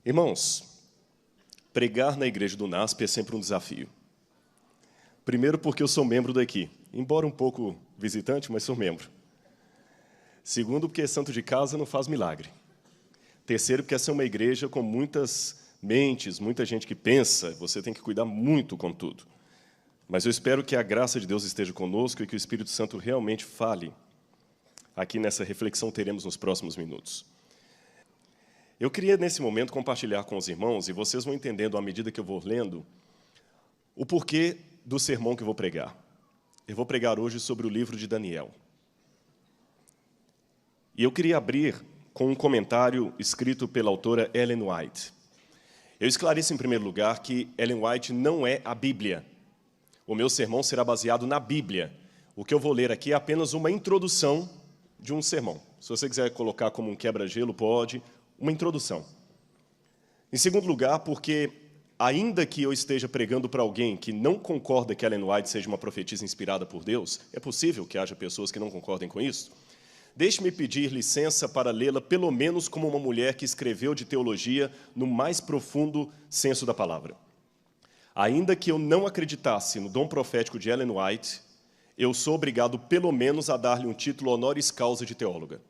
Irmãos, pregar na igreja do NASP é sempre um desafio. Primeiro porque eu sou membro daqui, embora um pouco visitante, mas sou membro. Segundo porque santo de casa não faz milagre. Terceiro porque essa é uma igreja com muitas mentes, muita gente que pensa, você tem que cuidar muito com tudo. Mas eu espero que a graça de Deus esteja conosco e que o Espírito Santo realmente fale aqui nessa reflexão que teremos nos próximos minutos. Eu queria, nesse momento, compartilhar com os irmãos, e vocês vão entendendo, à medida que eu vou lendo, o porquê do sermão que eu vou pregar. Eu vou pregar hoje sobre o livro de Daniel. E eu queria abrir com um comentário escrito pela autora Ellen White. Eu esclareço, em primeiro lugar, que Ellen White não é a Bíblia. O meu sermão será baseado na Bíblia. O que eu vou ler aqui é apenas uma introdução de um sermão. Se você quiser colocar como um quebra-gelo, pode. Uma introdução. Em segundo lugar, porque, ainda que eu esteja pregando para alguém que não concorda que Ellen White seja uma profetisa inspirada por Deus, é possível que haja pessoas que não concordem com isso, deixe-me pedir licença para lê-la pelo menos como uma mulher que escreveu de teologia no mais profundo senso da palavra. Ainda que eu não acreditasse no dom profético de Ellen White, eu sou obrigado pelo menos a dar-lhe um título honoris causa de teóloga.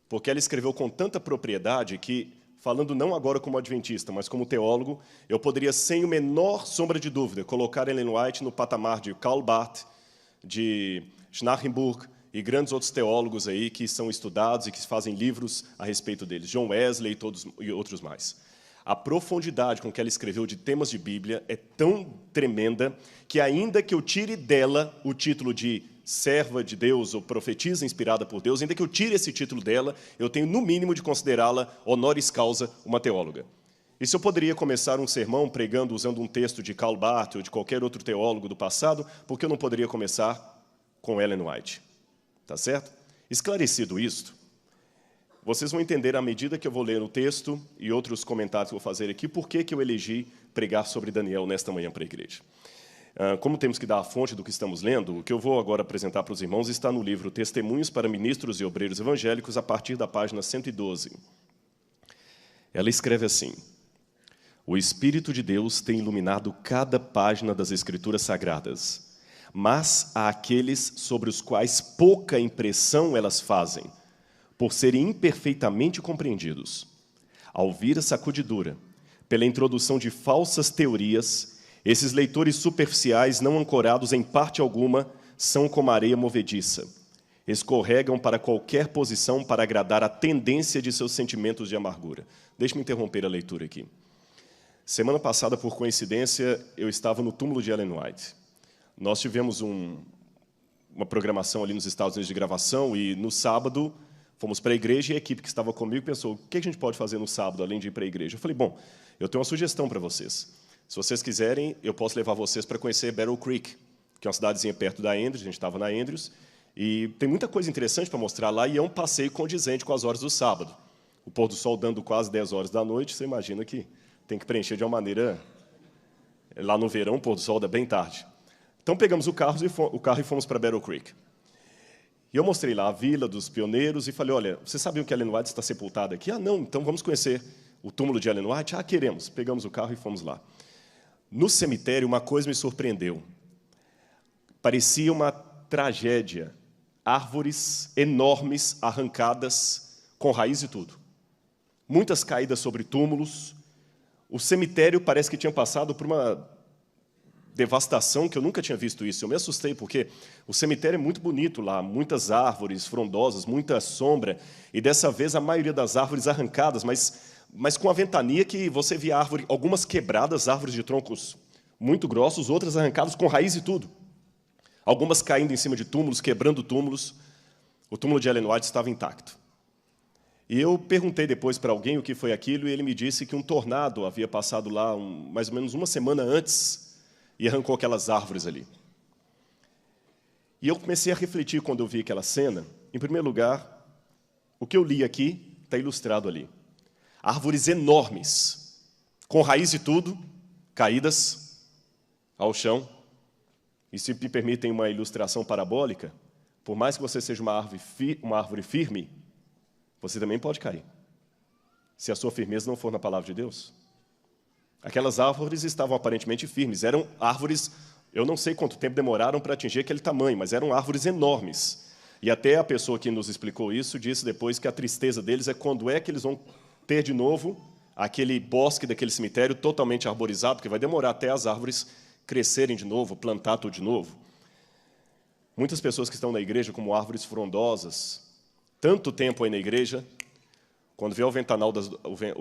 Porque ela escreveu com tanta propriedade que, falando não agora como adventista, mas como teólogo, eu poderia, sem a menor sombra de dúvida, colocar Ellen White no patamar de Karl Barth, de Schnarrenburg e grandes outros teólogos aí que são estudados e que fazem livros a respeito deles, John Wesley e outros mais. A profundidade com que ela escreveu de temas de Bíblia é tão tremenda que, ainda que eu tire dela o título de serva de Deus ou profetisa inspirada por Deus, ainda que eu tire esse título dela, eu tenho, no mínimo, de considerá-la honoris causa uma teóloga. E se eu poderia começar um sermão pregando usando um texto de Karl Barth ou de qualquer outro teólogo do passado, por que eu não poderia começar com Ellen White? Tá certo? Esclarecido isto, vocês vão entender, à medida que eu vou ler o texto e outros comentários que eu vou fazer aqui, por que eu elegi pregar sobre Daniel nesta manhã para a igreja. Como temos que dar a fonte do que estamos lendo, o que eu vou agora apresentar para os irmãos está no livro Testemunhos para Ministros e Obreiros Evangélicos, a partir da página 112. Ela escreve assim: o Espírito de Deus tem iluminado cada página das Escrituras Sagradas, mas há aqueles sobre os quais pouca impressão elas fazem, por serem imperfeitamente compreendidos. Ao ouvir a sacudidura, pela introdução de falsas teorias, esses leitores superficiais, não ancorados em parte alguma, são como areia movediça. Escorregam para qualquer posição para agradar a tendência de seus sentimentos de amargura. Deixe-me interromper a leitura aqui. Semana passada, por coincidência, eu estava no túmulo de Ellen White. Nós tivemos uma programação ali nos Estados Unidos de gravação e, no sábado, fomos para a igreja e a equipe que estava comigo pensou, o que a gente pode fazer no sábado, além de ir para a igreja? Eu falei, bom, eu tenho uma sugestão para vocês. Se vocês quiserem, eu posso levar vocês para conhecer Battle Creek, que é uma cidadezinha perto da Andrews, a gente estava na Andrews, e tem muita coisa interessante para mostrar lá, e é um passeio condizente com as horas do sábado. O pôr do sol dando quase 10 horas da noite, você imagina que tem que preencher de uma maneira... Lá no verão, o pôr do sol dá bem tarde. Então pegamos o carro e fomos para Battle Creek. E eu mostrei lá a vila dos pioneiros e falei, olha, vocês sabiam que Ellen White está sepultada aqui? Ah, não, então vamos conhecer o túmulo de Ellen White? Ah, queremos. Pegamos o carro e fomos lá. No cemitério, uma coisa me surpreendeu. Parecia uma tragédia. Árvores enormes, arrancadas, com raiz e tudo. Muitas caídas sobre túmulos. O cemitério parece que tinha passado por uma devastação que eu nunca tinha visto isso. Eu me assustei, porque o cemitério é muito bonito lá, muitas árvores frondosas, muita sombra, e dessa vez a maioria das árvores arrancadas, mas com a ventania que você via árvore, algumas quebradas, árvores de troncos muito grossos, outras arrancadas com raiz e tudo. Algumas caindo em cima de túmulos, quebrando túmulos. O túmulo de Ellen White estava intacto. E eu perguntei depois para alguém o que foi aquilo, e ele me disse que um tornado havia passado lá mais ou menos uma semana antes e arrancou aquelas árvores ali. E eu comecei a refletir quando eu vi aquela cena. Em primeiro lugar, o que eu li aqui está ilustrado ali. Árvores enormes, com raiz e tudo, caídas ao chão. E se me permitem uma ilustração parabólica, por mais que você seja uma árvore firme, você também pode cair. se a sua firmeza não for na palavra de Deus? Aquelas árvores estavam aparentemente firmes, eram árvores, eu não sei quanto tempo demoraram para atingir aquele tamanho, mas eram árvores enormes. E até a pessoa que nos explicou isso disse depois que a tristeza deles é quando é que eles vão ter de novo aquele bosque daquele cemitério totalmente arborizado, porque vai demorar até as árvores crescerem de novo, plantar tudo de novo. Muitas pessoas que estão na igreja como árvores frondosas, tanto tempo aí na igreja, quando vê o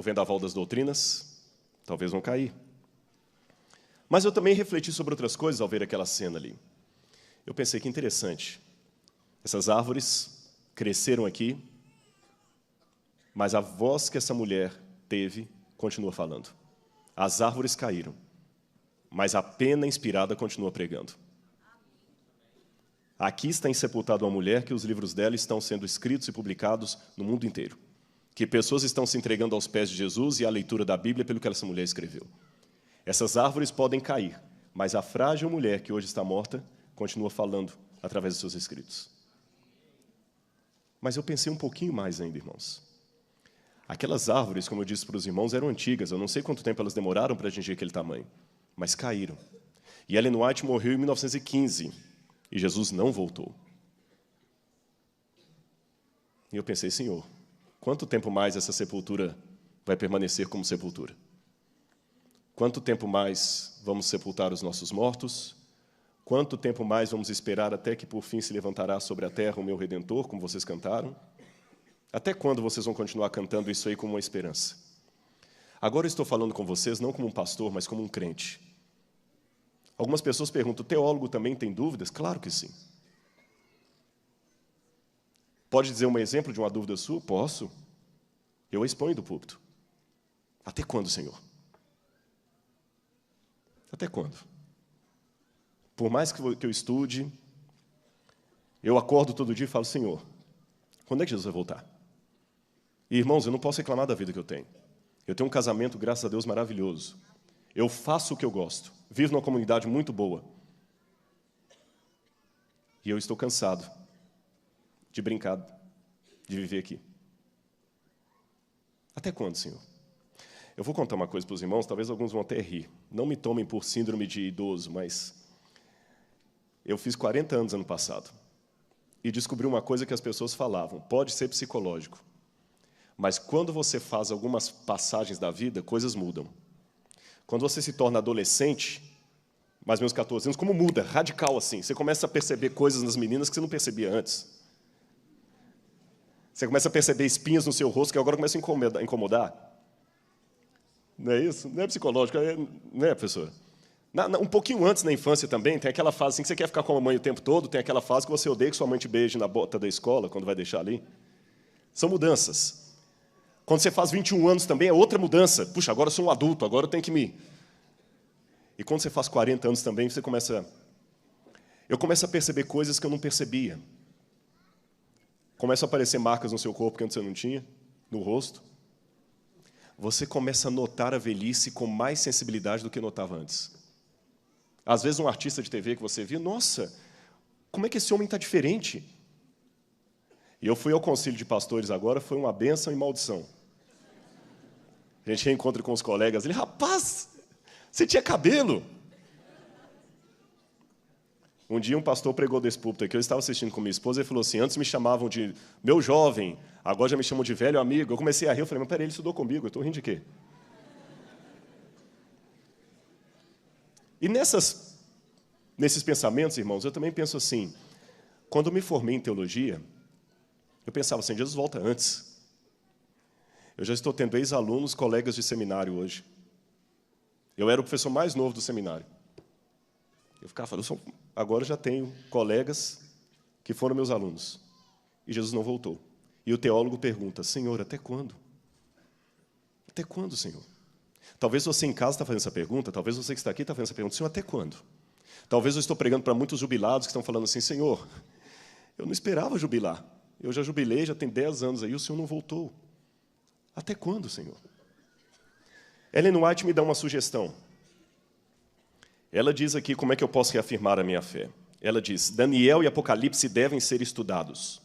vendaval das doutrinas, talvez vão cair. Mas eu também refleti sobre outras coisas ao ver aquela cena ali. Eu pensei que interessante. Essas árvores cresceram aqui, mas a voz que essa mulher teve continua falando. As árvores caíram, mas a pena inspirada continua pregando. Aqui está sepultada uma mulher que os livros dela estão sendo escritos e publicados no mundo inteiro. Que pessoas estão se entregando aos pés de Jesus e à leitura da Bíblia pelo que essa mulher escreveu. Essas árvores podem cair, mas a frágil mulher que hoje está morta continua falando através dos seus escritos. Mas eu pensei um pouquinho mais ainda, irmãos. Aquelas árvores, como eu disse para os irmãos, eram antigas. Eu não sei quanto tempo elas demoraram para atingir aquele tamanho, mas caíram. E Ellen White morreu em 1915, e Jesus não voltou. E eu pensei, Senhor, quanto tempo mais essa sepultura vai permanecer como sepultura? Quanto tempo mais vamos sepultar os nossos mortos? Quanto tempo mais vamos esperar até que por fim se levantará sobre a terra o meu Redentor, como vocês cantaram? Até quando vocês vão continuar cantando isso aí como uma esperança? Agora eu estou falando com vocês não como um pastor, mas como um crente. Algumas pessoas perguntam, o teólogo também tem dúvidas? Claro que sim. Pode dizer um exemplo de uma dúvida sua? Posso. Eu a exponho do púlpito. Até quando, Senhor? Até quando? Por mais que eu estude, eu acordo todo dia e falo, Senhor, quando é que Jesus vai voltar? E, irmãos, eu não posso reclamar da vida que eu tenho. Eu tenho um casamento, graças a Deus, maravilhoso. Eu faço o que eu gosto. Vivo numa comunidade muito boa. E eu estou cansado de brincar, de viver aqui. Até quando, Senhor? Eu vou contar uma coisa para os irmãos, talvez alguns vão até rir. Não me tomem por síndrome de idoso, mas eu fiz 40 anos ano passado. E descobri uma coisa que as pessoas falavam. Pode ser psicológico. Mas quando você faz algumas passagens da vida, coisas mudam. Quando você se torna adolescente, mais ou menos 14 anos, como muda, radical assim. Você começa a perceber coisas nas meninas que você não percebia antes. Você começa a perceber espinhas no seu rosto que agora começam a incomodar. Não é isso? Não é psicológico, não é, professor? Um pouquinho antes, na infância também, tem aquela fase assim que você quer ficar com a mamãe o tempo todo, tem aquela fase que você odeia que sua mãe te beije na bota da escola, quando vai deixar ali. São mudanças. Quando você faz 21 anos também, é outra mudança. Puxa, agora eu sou um adulto, agora eu tenho que me... E quando você faz 40 anos também, você começa... Eu começo a perceber coisas que eu não percebia. Começam a aparecer marcas no seu corpo que antes você não tinha, no rosto. Você começa a notar a velhice com mais sensibilidade do que notava antes. Às vezes, um artista de TV que você via, nossa, como é que esse homem está diferente? E eu fui ao concílio de pastores agora, foi uma bênção e maldição. A gente reencontra com os colegas, ele, rapaz, você tinha cabelo? Um dia um pastor pregou desse púlpito aqui, eu estava assistindo com minha esposa, e falou assim, antes me chamavam de meu jovem, agora já me chamam de velho amigo. Eu comecei a rir, eu falei, mas peraí, ele estudou comigo, eu estou rindo de quê? E nesses pensamentos, irmãos, eu também penso assim, quando eu me formei em teologia, eu pensava assim, Jesus volta antes. Eu já estou tendo ex-alunos, colegas de seminário hoje. Eu era o professor mais novo do seminário. Eu ficava falando, agora já tenho colegas que foram meus alunos. E Jesus não voltou. E o teólogo pergunta, Senhor, até quando? Até quando, Senhor? Talvez você em casa está fazendo essa pergunta, talvez você que está aqui está fazendo essa pergunta, Senhor, até quando? Talvez eu estou pregando para muitos jubilados que estão falando assim, Senhor, eu não esperava jubilar. Eu já jubilei, já tem 10 anos aí, o Senhor não voltou. Até quando, Senhor? Ellen White me dá uma sugestão. Ela diz aqui como é que eu posso reafirmar a minha fé. Ela diz, Daniel e Apocalipse devem ser estudados.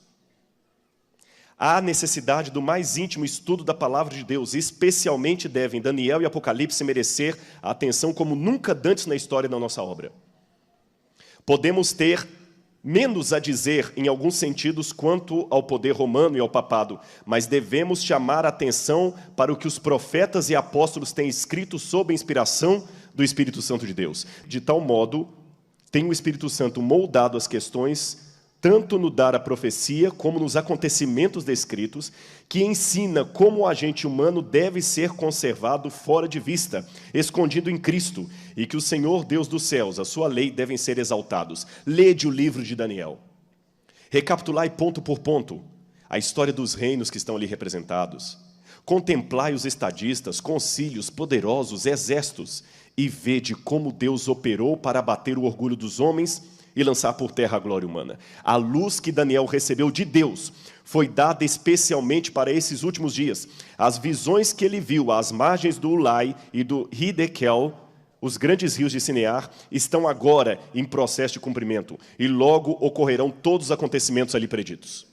Há necessidade do mais íntimo estudo da palavra de Deus, especialmente devem Daniel e Apocalipse merecer a atenção como nunca antes na história da nossa obra. Podemos ter menos a dizer em alguns sentidos quanto ao poder romano e ao papado, mas devemos chamar a atenção para o que os profetas e apóstolos têm escrito sob a inspiração do Espírito Santo de Deus. De tal modo, tem o Espírito Santo moldado as questões, tanto no dar a profecia como nos acontecimentos descritos, que ensina como o agente humano deve ser conservado fora de vista, escondido em Cristo, e que o Senhor Deus dos céus, a sua lei, devem ser exaltados. Lede o livro de Daniel. Recapitulai ponto por ponto a história dos reinos que estão ali representados. Contemplai os estadistas, concílios, poderosos, exércitos, e vede como Deus operou para abater o orgulho dos homens e lançar por terra a glória humana. A luz que Daniel recebeu de Deus foi dada especialmente para esses últimos dias. As visões que ele viu às margens do Ulai e do Hidekel, os grandes rios de Sinear, estão agora em processo de cumprimento, e logo ocorrerão todos os acontecimentos ali preditos.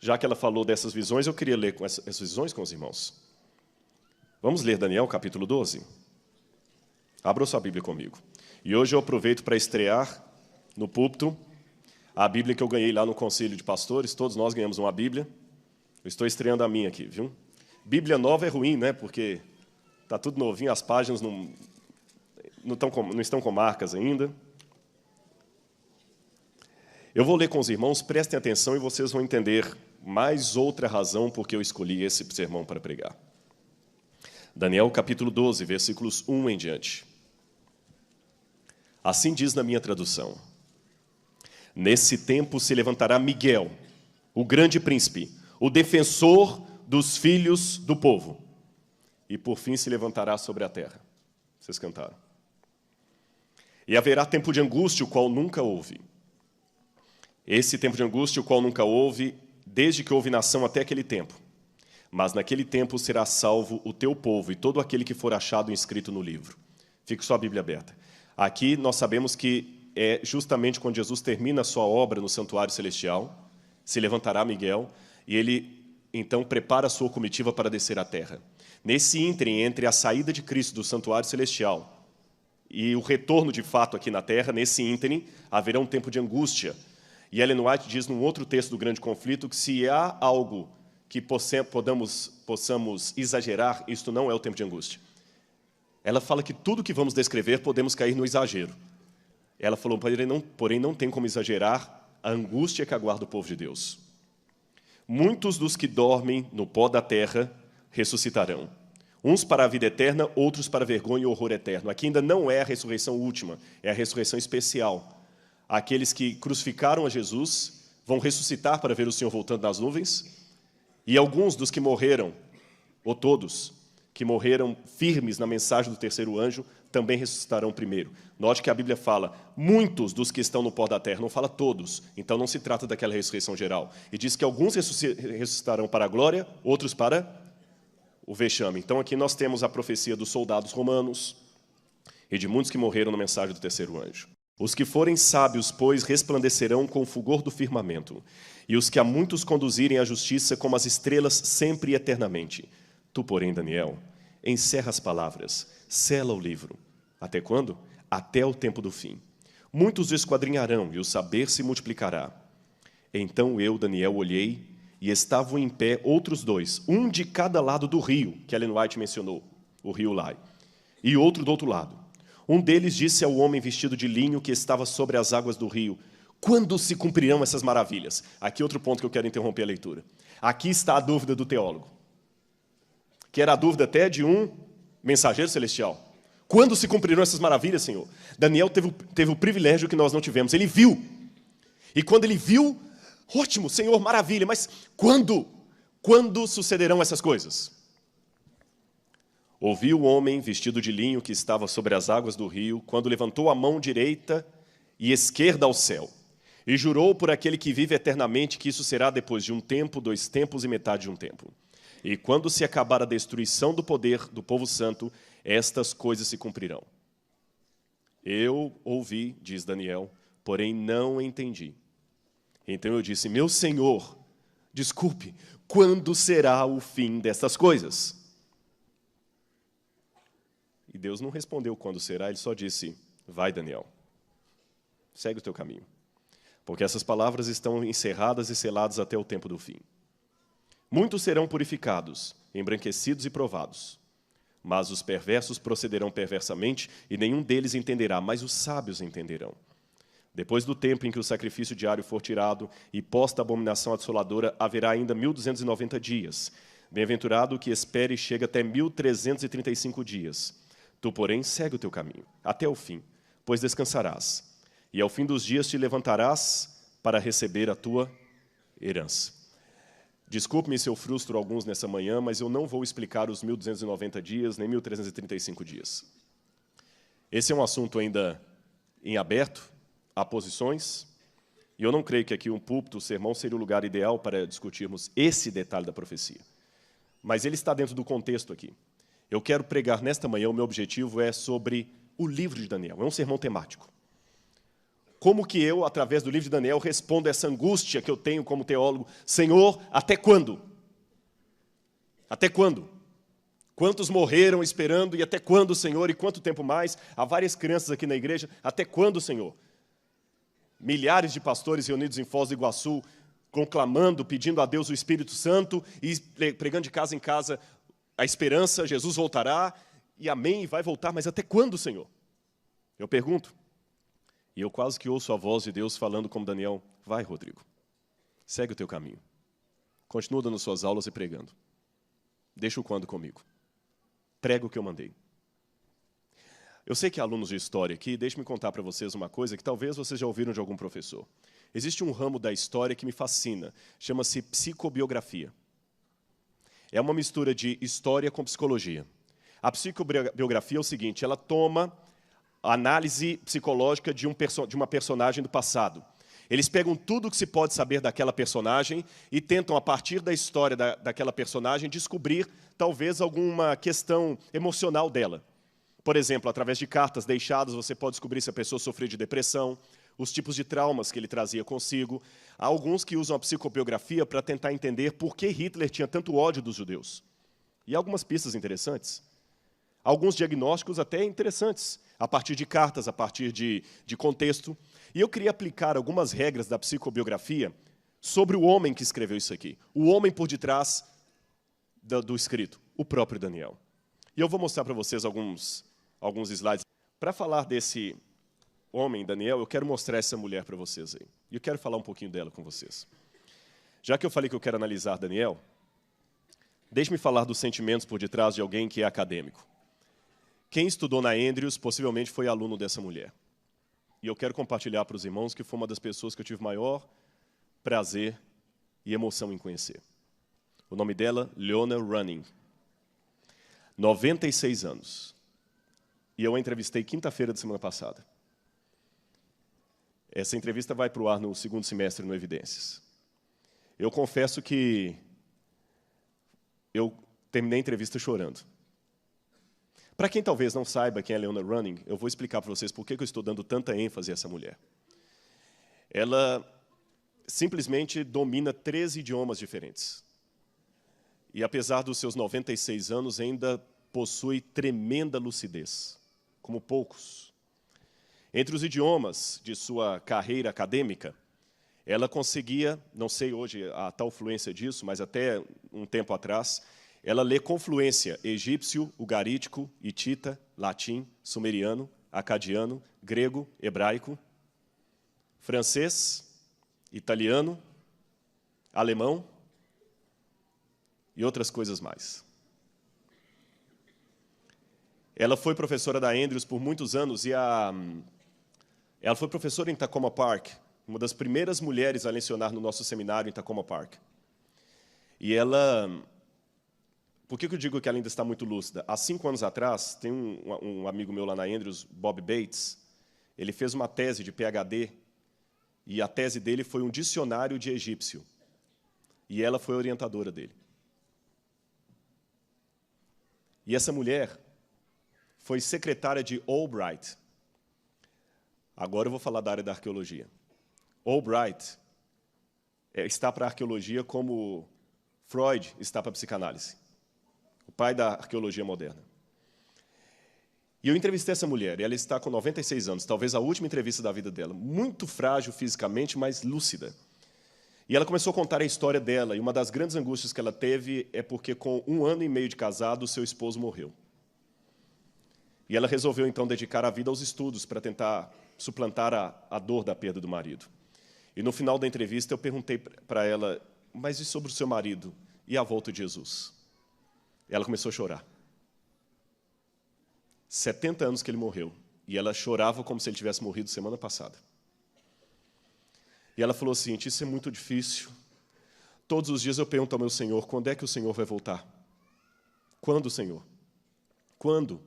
Já que ela falou dessas visões, eu queria ler essas visões com os irmãos. Vamos ler Daniel, capítulo 12? Abra sua Bíblia comigo. E hoje eu aproveito para estrear no púlpito a Bíblia que eu ganhei lá no Conselho de Pastores. Todos nós ganhamos uma Bíblia. Eu estou estreando a minha aqui, viu? Bíblia nova é ruim, né? Porque está tudo novinho, as páginas não estão com marcas ainda. Eu vou ler com os irmãos, prestem atenção e vocês vão entender mais outra razão por que eu escolhi esse sermão para pregar. Daniel, capítulo 12, versículos 1 em diante. Assim diz na minha tradução: nesse tempo se levantará Miguel, o grande príncipe, o defensor dos filhos do povo, e por fim se levantará sobre a terra. Vocês cantaram. E haverá tempo de angústia, o qual nunca houve. Esse tempo de angústia, o qual nunca houve, desde que houve nação até aquele tempo. Mas naquele tempo será salvo o teu povo e todo aquele que for achado inscrito no livro. Fique só a Bíblia aberta. Aqui nós sabemos que é justamente quando Jesus termina a sua obra no santuário celestial, se levantará Miguel, e ele então prepara a sua comitiva para descer à terra. Nesse ínterim, entre a saída de Cristo do santuário celestial e o retorno de fato aqui na terra, nesse ínterim, haverá um tempo de angústia. E Ellen White diz num outro texto do Grande Conflito que se há algo que possamos exagerar, isto não é o tempo de angústia. Ela fala que tudo que vamos descrever podemos cair no exagero. Ela falou, porém não tem como exagerar a angústia que aguarda o povo de Deus. Muitos dos que dormem no pó da terra ressuscitarão. Uns para a vida eterna, outros para vergonha e horror eterno. Aqui ainda não é a ressurreição última, é a ressurreição especial. Aqueles que crucificaram a Jesus vão ressuscitar para ver o Senhor voltando nas nuvens, e alguns dos que morreram, ou todos, que morreram firmes na mensagem do terceiro anjo, também ressuscitarão primeiro. Note que a Bíblia fala, muitos dos que estão no pó da terra, não fala todos, então não se trata daquela ressurreição geral. E diz que alguns ressuscitarão para a glória, outros para o vexame. Então aqui nós temos a profecia dos soldados romanos e de muitos que morreram na mensagem do terceiro anjo. Os que forem sábios, pois, resplandecerão com o fulgor do firmamento, e os que a muitos conduzirem à justiça como as estrelas sempre e eternamente. Tu, porém, Daniel, encerra as palavras, sela o livro. Até quando? Até o tempo do fim. Muitos o esquadrinharão, e o saber se multiplicará. Então eu, Daniel, olhei, e estavam em pé outros dois, um de cada lado do rio, que Ellen White mencionou, o rio Ulai, e outro do outro lado. Um deles disse ao homem vestido de linho que estava sobre as águas do rio, quando se cumprirão essas maravilhas? Aqui outro ponto que eu quero interromper a leitura. Aqui está a dúvida do teólogo, que era a dúvida até de um mensageiro celestial. Quando se cumprirão essas maravilhas, Senhor? Daniel teve o privilégio que nós não tivemos. Ele viu. E quando ele viu, ótimo, Senhor, maravilha. Mas quando? Quando sucederão essas coisas? Ouvi o homem vestido de linho que estava sobre as águas do rio, quando levantou a mão direita e esquerda ao céu, e jurou por aquele que vive eternamente que isso será depois de um tempo, 2 tempos e metade de um tempo. E quando se acabar a destruição do poder do povo santo, estas coisas se cumprirão. Eu ouvi, diz Daniel, porém não entendi. Então eu disse, meu Senhor, Desculpe, quando será o fim dessas coisas? E Deus não respondeu quando será, ele só disse, vai, Daniel, segue o teu caminho, porque essas palavras estão encerradas e seladas até o tempo do fim. Muitos serão purificados, embranquecidos e provados, mas os perversos procederão perversamente e nenhum deles entenderá, mas os sábios entenderão. Depois do tempo em que o sacrifício diário for tirado e posta a abominação assoladora, haverá ainda 1290 dias. Bem-aventurado o que espere e chega até 1335 dias. Tu, porém, segue o teu caminho, até o fim, pois descansarás. E ao fim dos dias te levantarás para receber a tua herança. Desculpe-me se eu frustro alguns nessa manhã, mas eu não vou explicar os 1290 dias, nem 1335 dias. Esse é um assunto ainda em aberto, há posições, e eu não creio que aqui um púlpito, o sermão, seria o lugar ideal para discutirmos esse detalhe da profecia. Mas ele está dentro do contexto aqui. Eu quero pregar nesta manhã, o meu objetivo é sobre o livro de Daniel, é um sermão temático. Como que eu, através do livro de Daniel, respondo essa angústia que eu tenho como teólogo? Senhor, até quando? Até quando? Quantos morreram esperando, e até quando, Senhor? E quanto tempo mais? Há várias crianças aqui na igreja, até quando, Senhor? Milhares de pastores reunidos em Foz do Iguaçu, conclamando, pedindo a Deus o Espírito Santo, e pregando de casa em casa a esperança, Jesus voltará, e amém, e vai voltar, mas até quando, Senhor? Eu pergunto. E eu quase que ouço a voz de Deus falando como Daniel, vai, Rodrigo, segue o teu caminho. Continua dando suas aulas e pregando. Deixa o quando comigo. Prega o que eu mandei. Eu sei que há alunos de história aqui, deixe-me contar para vocês uma coisa que talvez vocês já ouviram de algum professor. Existe um ramo da história que me fascina, chama-se psicobiografia. É uma mistura de história com psicologia. A psicobiografia é o seguinte, ela toma a análise psicológica de uma personagem do passado. Eles pegam tudo o que se pode saber daquela personagem e tentam, a partir da história daquela personagem, descobrir, talvez, alguma questão emocional dela. Por exemplo, através de cartas deixadas, você pode descobrir se a pessoa sofreu de depressão, os tipos de traumas que ele trazia consigo. Há alguns que usam a psicobiografia para tentar entender por que Hitler tinha tanto ódio dos judeus. E há algumas pistas interessantes. Alguns diagnósticos até interessantes, a partir de cartas, a partir de contexto. E eu queria aplicar algumas regras da psicobiografia sobre o homem que escreveu isso aqui. O homem por detrás do escrito, o próprio Daniel. E eu vou mostrar para vocês alguns slides. Para falar desse homem, Daniel, eu quero mostrar essa mulher para vocês aí. E eu quero falar um pouquinho dela com vocês. Já que eu falei que eu quero analisar Daniel, deixe-me falar dos sentimentos por detrás de alguém que é acadêmico. Quem estudou na Andrews possivelmente foi aluno dessa mulher. E eu quero compartilhar para os irmãos que foi uma das pessoas que eu tive maior prazer e emoção em conhecer. O nome dela, Leona Running. 96 anos. E eu a entrevistei quinta-feira da semana passada. Essa entrevista vai para o ar no segundo semestre no Evidências. Eu confesso que eu terminei a entrevista chorando. Para quem talvez não saiba quem é Leona Running, eu vou explicar para vocês por que eu estou dando tanta ênfase a essa mulher. Ela simplesmente domina 13 idiomas diferentes. E, apesar dos seus 96 anos, ainda possui tremenda lucidez, como poucos. Entre os idiomas de sua carreira acadêmica, ela conseguia, não sei hoje a tal fluência disso, mas até um tempo atrás, ela lê com fluência egípcio, ugarítico, hitita, latim, sumeriano, acadiano, grego, hebraico, francês, italiano, alemão e outras coisas mais. Ela foi professora da Andrews por muitos anos e ela foi professora em Takoma Park, uma das primeiras mulheres a lecionar no nosso seminário em Takoma Park. E ela... Por que eu digo que ela ainda está muito lúcida? Há 5 anos atrás, tem um amigo meu lá na Andrews, Bob Bates, ele fez uma tese de PhD, e a tese dele foi um dicionário de egípcio. E ela foi a orientadora dele. E essa mulher foi secretária de Albright. Agora eu vou falar da área da arqueologia. Albright está para a arqueologia como Freud está para a psicanálise, o pai da arqueologia moderna. E eu entrevistei essa mulher, e ela está com 96 anos, talvez a última entrevista da vida dela, muito frágil fisicamente, mas lúcida. E ela começou a contar a história dela, e uma das grandes angústias que ela teve é porque, com 1 ano e meio de casado, seu esposo morreu. E ela resolveu, então, dedicar a vida aos estudos para tentar suplantar a dor da perda do marido. E, no final da entrevista, eu perguntei para ela, mas e sobre o seu marido e a volta de Jesus? E ela começou a chorar. 70 anos que ele morreu, e ela chorava como se ele tivesse morrido semana passada. E ela falou assim, isso é muito difícil. Todos os dias eu pergunto ao meu Senhor, quando é que o Senhor vai voltar? Quando, Senhor? Quando?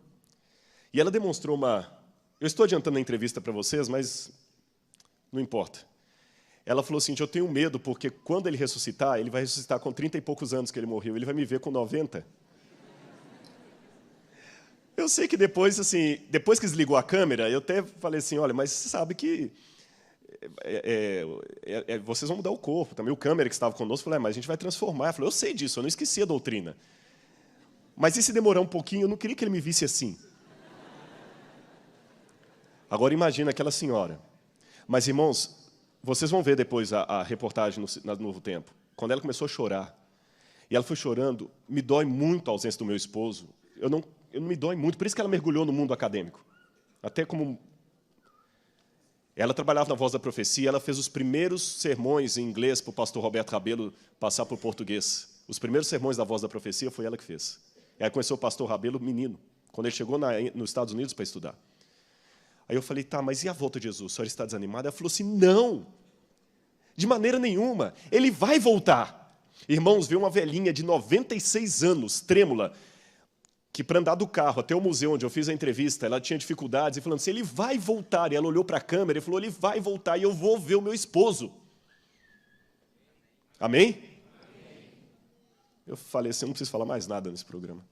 E ela demonstrou uma... Eu estou adiantando a entrevista para vocês, mas não importa. Ela falou assim, eu tenho medo, porque quando ele ressuscitar, ele vai ressuscitar com 30 e poucos anos que ele morreu, ele vai me ver com 90. Eu sei que depois, assim, depois que desligou a câmera, eu até falei assim, olha, mas você sabe que vocês vão mudar o corpo. Também o câmera que estava conosco falou, mas a gente vai transformar. Ela falou, eu sei disso, eu não esqueci a doutrina. Mas e se demorar um pouquinho, eu não queria que ele me visse assim. Agora imagina aquela senhora. Mas, irmãos, vocês vão ver depois a reportagem no Novo Tempo. Quando ela começou a chorar, e ela foi chorando, me dói muito a ausência do meu esposo. Eu não me dói muito, por isso que ela mergulhou no mundo acadêmico. Até como... Ela trabalhava na Voz da Profecia, ela fez os primeiros sermões em inglês para o pastor Roberto Rabelo passar para o português. Os primeiros sermões da Voz da Profecia foi ela que fez. Ela conheceu o pastor Rabelo menino, quando ele chegou nos Estados Unidos para estudar. Aí eu falei, tá, mas e a volta de Jesus? A senhora está desanimada? Ela falou assim, não, de maneira nenhuma, ele vai voltar. Irmãos, veio uma velhinha de 96 anos, trêmula, que para andar do carro até o museu onde eu fiz a entrevista, ela tinha dificuldades, e falando assim, ele vai voltar. E ela olhou para a câmera e falou, ele vai voltar, e eu vou ver o meu esposo. Amém? Amém. Eu falei assim, eu não preciso falar mais nada nesse programa.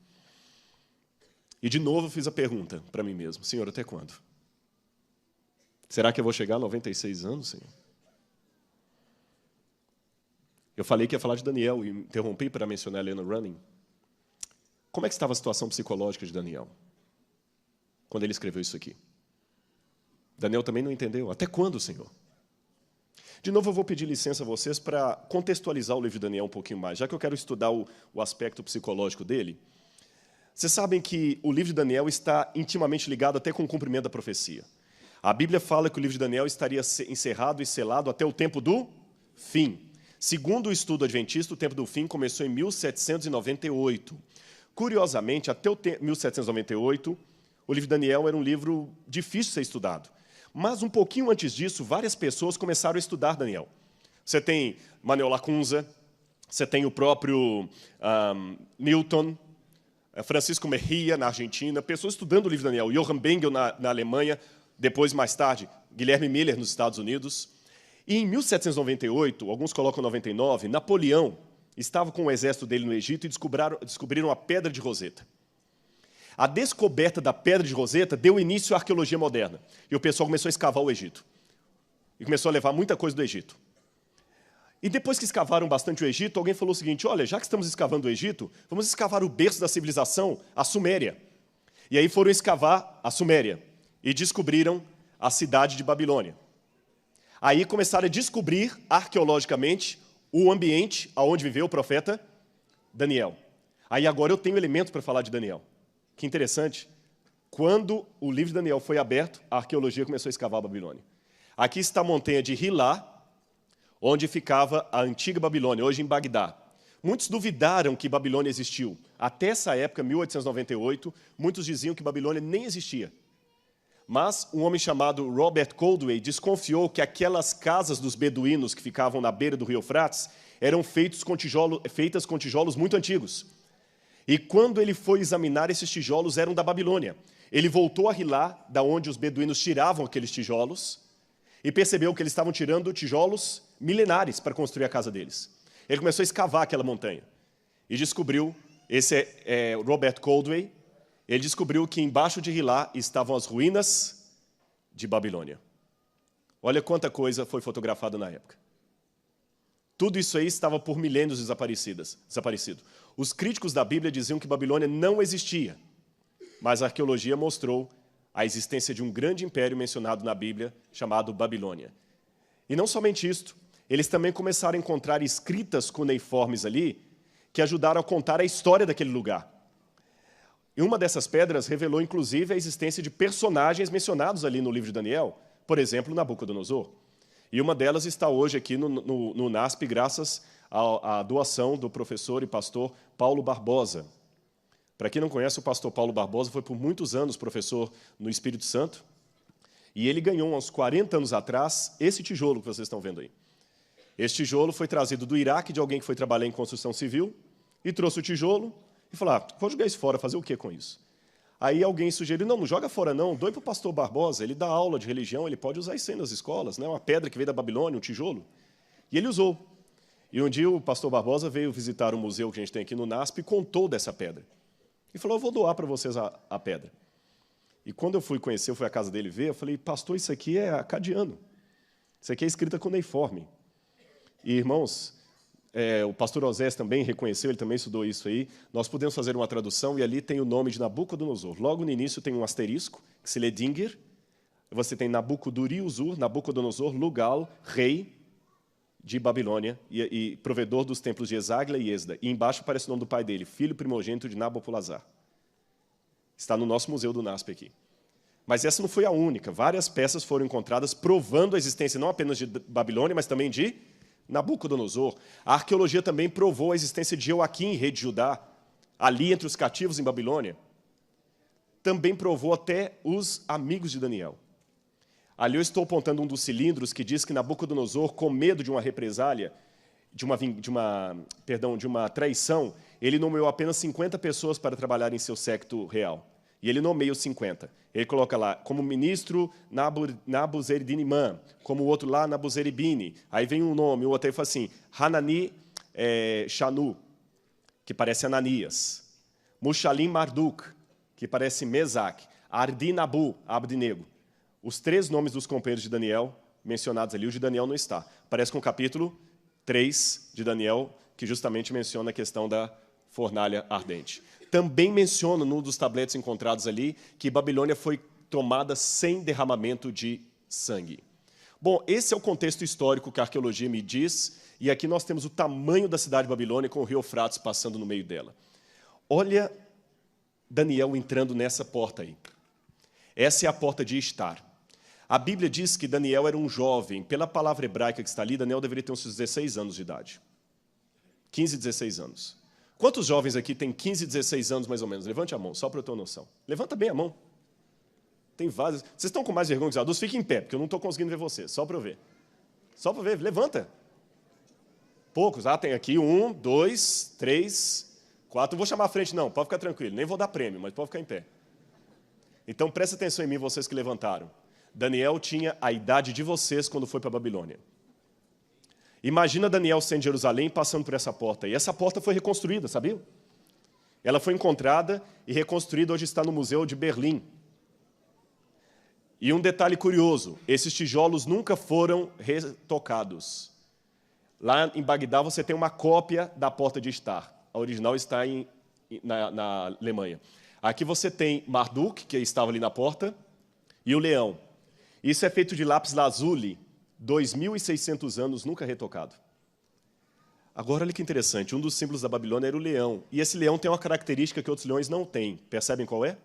E, de novo, eu fiz a pergunta para mim mesmo, Senhor, até quando? Será que eu vou chegar a 96 anos, Senhor? Eu falei que ia falar de Daniel, e interrompi para mencionar a Helena Running. Como é que estava a situação psicológica de Daniel, quando ele escreveu isso aqui? Daniel também não entendeu. Até quando, Senhor? De novo, eu vou pedir licença a vocês para contextualizar o livro de Daniel um pouquinho mais, já que eu quero estudar o aspecto psicológico dele. Vocês sabem que o livro de Daniel está intimamente ligado até com o cumprimento da profecia. A Bíblia fala que o livro de Daniel estaria encerrado e selado até o tempo do fim. Segundo o estudo adventista, o tempo do fim começou em 1798. Curiosamente, até 1798, o livro de Daniel era um livro difícil de ser estudado. Mas, um pouquinho antes disso, várias pessoas começaram a estudar Daniel. Você tem Manuel Lacunza, você tem o próprio Newton, Francisco Mejia, na Argentina, pessoas estudando o livro de Daniel, Johann Bengel, na Alemanha, depois, mais tarde, Guilherme Miller, nos Estados Unidos. E, em 1798, alguns colocam 99, Napoleão estava com o exército dele no Egito e descobriram a Pedra de Roseta. A descoberta da Pedra de Roseta deu início à arqueologia moderna. E o pessoal começou a escavar o Egito. E começou a levar muita coisa do Egito. E depois que escavaram bastante o Egito, alguém falou o seguinte, olha, já que estamos escavando o Egito, vamos escavar o berço da civilização, a Suméria. E aí foram escavar a Suméria e descobriram a cidade de Babilônia. Aí começaram a descobrir, arqueologicamente, o ambiente onde viveu o profeta Daniel. Aí agora eu tenho elementos para falar de Daniel. Que interessante. Quando o livro de Daniel foi aberto, a arqueologia começou a escavar a Babilônia. Aqui está a montanha de Hilá, onde ficava a antiga Babilônia, hoje em Bagdá. Muitos duvidaram que Babilônia existiu. Até essa época, 1898, muitos diziam que Babilônia nem existia. Mas um homem chamado Robert Coldway desconfiou que aquelas casas dos beduínos que ficavam na beira do rio Eufrates eram feitas com tijolos muito antigos. E quando ele foi examinar, esses tijolos eram da Babilônia. Ele voltou a Hilá, da onde os beduínos tiravam aqueles tijolos, e percebeu que eles estavam tirando tijolos milenares para construir a casa deles. Ele começou a escavar aquela montanha e descobriu, esse é Robert Coldway, ele descobriu que embaixo de Hilá estavam as ruínas de Babilônia. Olha quanta coisa foi fotografada na época. Tudo isso aí estava por milênios desaparecido. Os críticos da Bíblia diziam que Babilônia não existia, mas a arqueologia mostrou a existência de um grande império mencionado na Bíblia, chamado Babilônia. E não somente isto, eles também começaram a encontrar escritas cuneiformes ali, que ajudaram a contar a história daquele lugar. E uma dessas pedras revelou, inclusive, a existência de personagens mencionados ali no livro de Daniel, por exemplo, Nabucodonosor. E uma delas está hoje aqui no NASP, graças à doação do professor e pastor Paulo Barbosa. Para quem não conhece, o pastor Paulo Barbosa foi por muitos anos professor no Espírito Santo, e ele ganhou, uns 40 anos atrás, esse tijolo que vocês estão vendo aí. Esse tijolo foi trazido do Iraque, de alguém que foi trabalhar em construção civil, e trouxe o tijolo e falou, vou jogar isso fora, fazer o que com isso? Aí alguém sugeriu, não joga fora não, doe para o pastor Barbosa, ele dá aula de religião, ele pode usar isso aí nas escolas, né? Uma pedra que veio da Babilônia, um tijolo. E ele usou. E um dia o pastor Barbosa veio visitar o museu que a gente tem aqui no NASP e contou dessa pedra. E falou, eu vou doar para vocês a pedra. E quando eu fui conhecer, eu fui à casa dele ver, eu falei, pastor, isso aqui é acadiano. Isso aqui é escrita cuneiforme. E, irmãos, o pastor Osés também reconheceu, ele também estudou isso aí. Nós podemos fazer uma tradução e ali tem o nome de Nabucodonosor. Logo no início tem um asterisco, que se lê Dinger. Você tem Nabucoduriusur, Nabucodonosor, Lugal, rei de Babilônia e provedor dos templos de Esagla e Esda. E embaixo aparece o nome do pai dele, filho primogênito de Nabopolassar. Está no nosso museu do NASP aqui. Mas essa não foi a única. Várias peças foram encontradas provando a existência não apenas de Babilônia, mas também de Nabucodonosor. A arqueologia também provou a existência de Joaquim, rei de Judá, ali entre os cativos em Babilônia. Também provou até os amigos de Daniel. Ali eu estou apontando um dos cilindros que diz que Nabucodonosor, com medo de uma represália, de uma traição, ele nomeou apenas 50 pessoas para trabalhar em seu séquito real. E ele nomeia os 50. Ele coloca lá, como ministro Nabuzeridinimã, como o outro lá, Nabuzeribine. Aí vem um nome, o outro aí fala assim, Hanani Shanu, que parece Ananias. Mushalim Marduk, que parece Mesaque. Ardinabu, Abdinego. Os 3 nomes dos companheiros de Daniel mencionados ali, o de Daniel não está. Parece com o capítulo 3 de Daniel, que justamente menciona a questão da fornalha ardente. Também menciona, num dos tabletes encontrados ali, que Babilônia foi tomada sem derramamento de sangue. Bom, esse é o contexto histórico que a arqueologia me diz, e aqui nós temos o tamanho da cidade de Babilônia, com o rio Eufrates passando no meio dela. Olha Daniel entrando nessa porta aí. Essa é a porta de Estar. A Bíblia diz que Daniel era um jovem. Pela palavra hebraica que está ali, Daniel deveria ter uns 16 anos de idade. 15, 16 anos. Quantos jovens aqui têm 15, 16 anos, mais ou menos? Levante a mão, só para eu ter uma noção. Levanta bem a mão. Tem vários. Vocês estão com mais vergonha que os adultos? Fiquem em pé, porque eu não estou conseguindo ver vocês. Só para eu ver. Só para ver. Levanta. Poucos. Tem aqui 1, 2, 3, 4. Não vou chamar à frente, não. Pode ficar tranquilo. Nem vou dar prêmio, mas pode ficar em pé. Então, presta atenção em mim, vocês que levantaram. Daniel tinha a idade de vocês quando foi para a Babilônia. Imagina Daniel sendo em Jerusalém, passando por essa porta. E essa porta foi reconstruída, sabia? Ela foi encontrada e reconstruída, hoje está no Museu de Berlim. E um detalhe curioso, esses tijolos nunca foram retocados. Lá em Bagdá você tem uma cópia da porta de Estar. A original está na Alemanha. Aqui você tem Marduk, que estava ali na porta, e o leão. Isso é feito de lápis lazuli, 2.600 anos, nunca retocado. Agora, olha que interessante, um dos símbolos da Babilônia era o leão. E esse leão tem uma característica que outros leões não têm. Percebem qual é?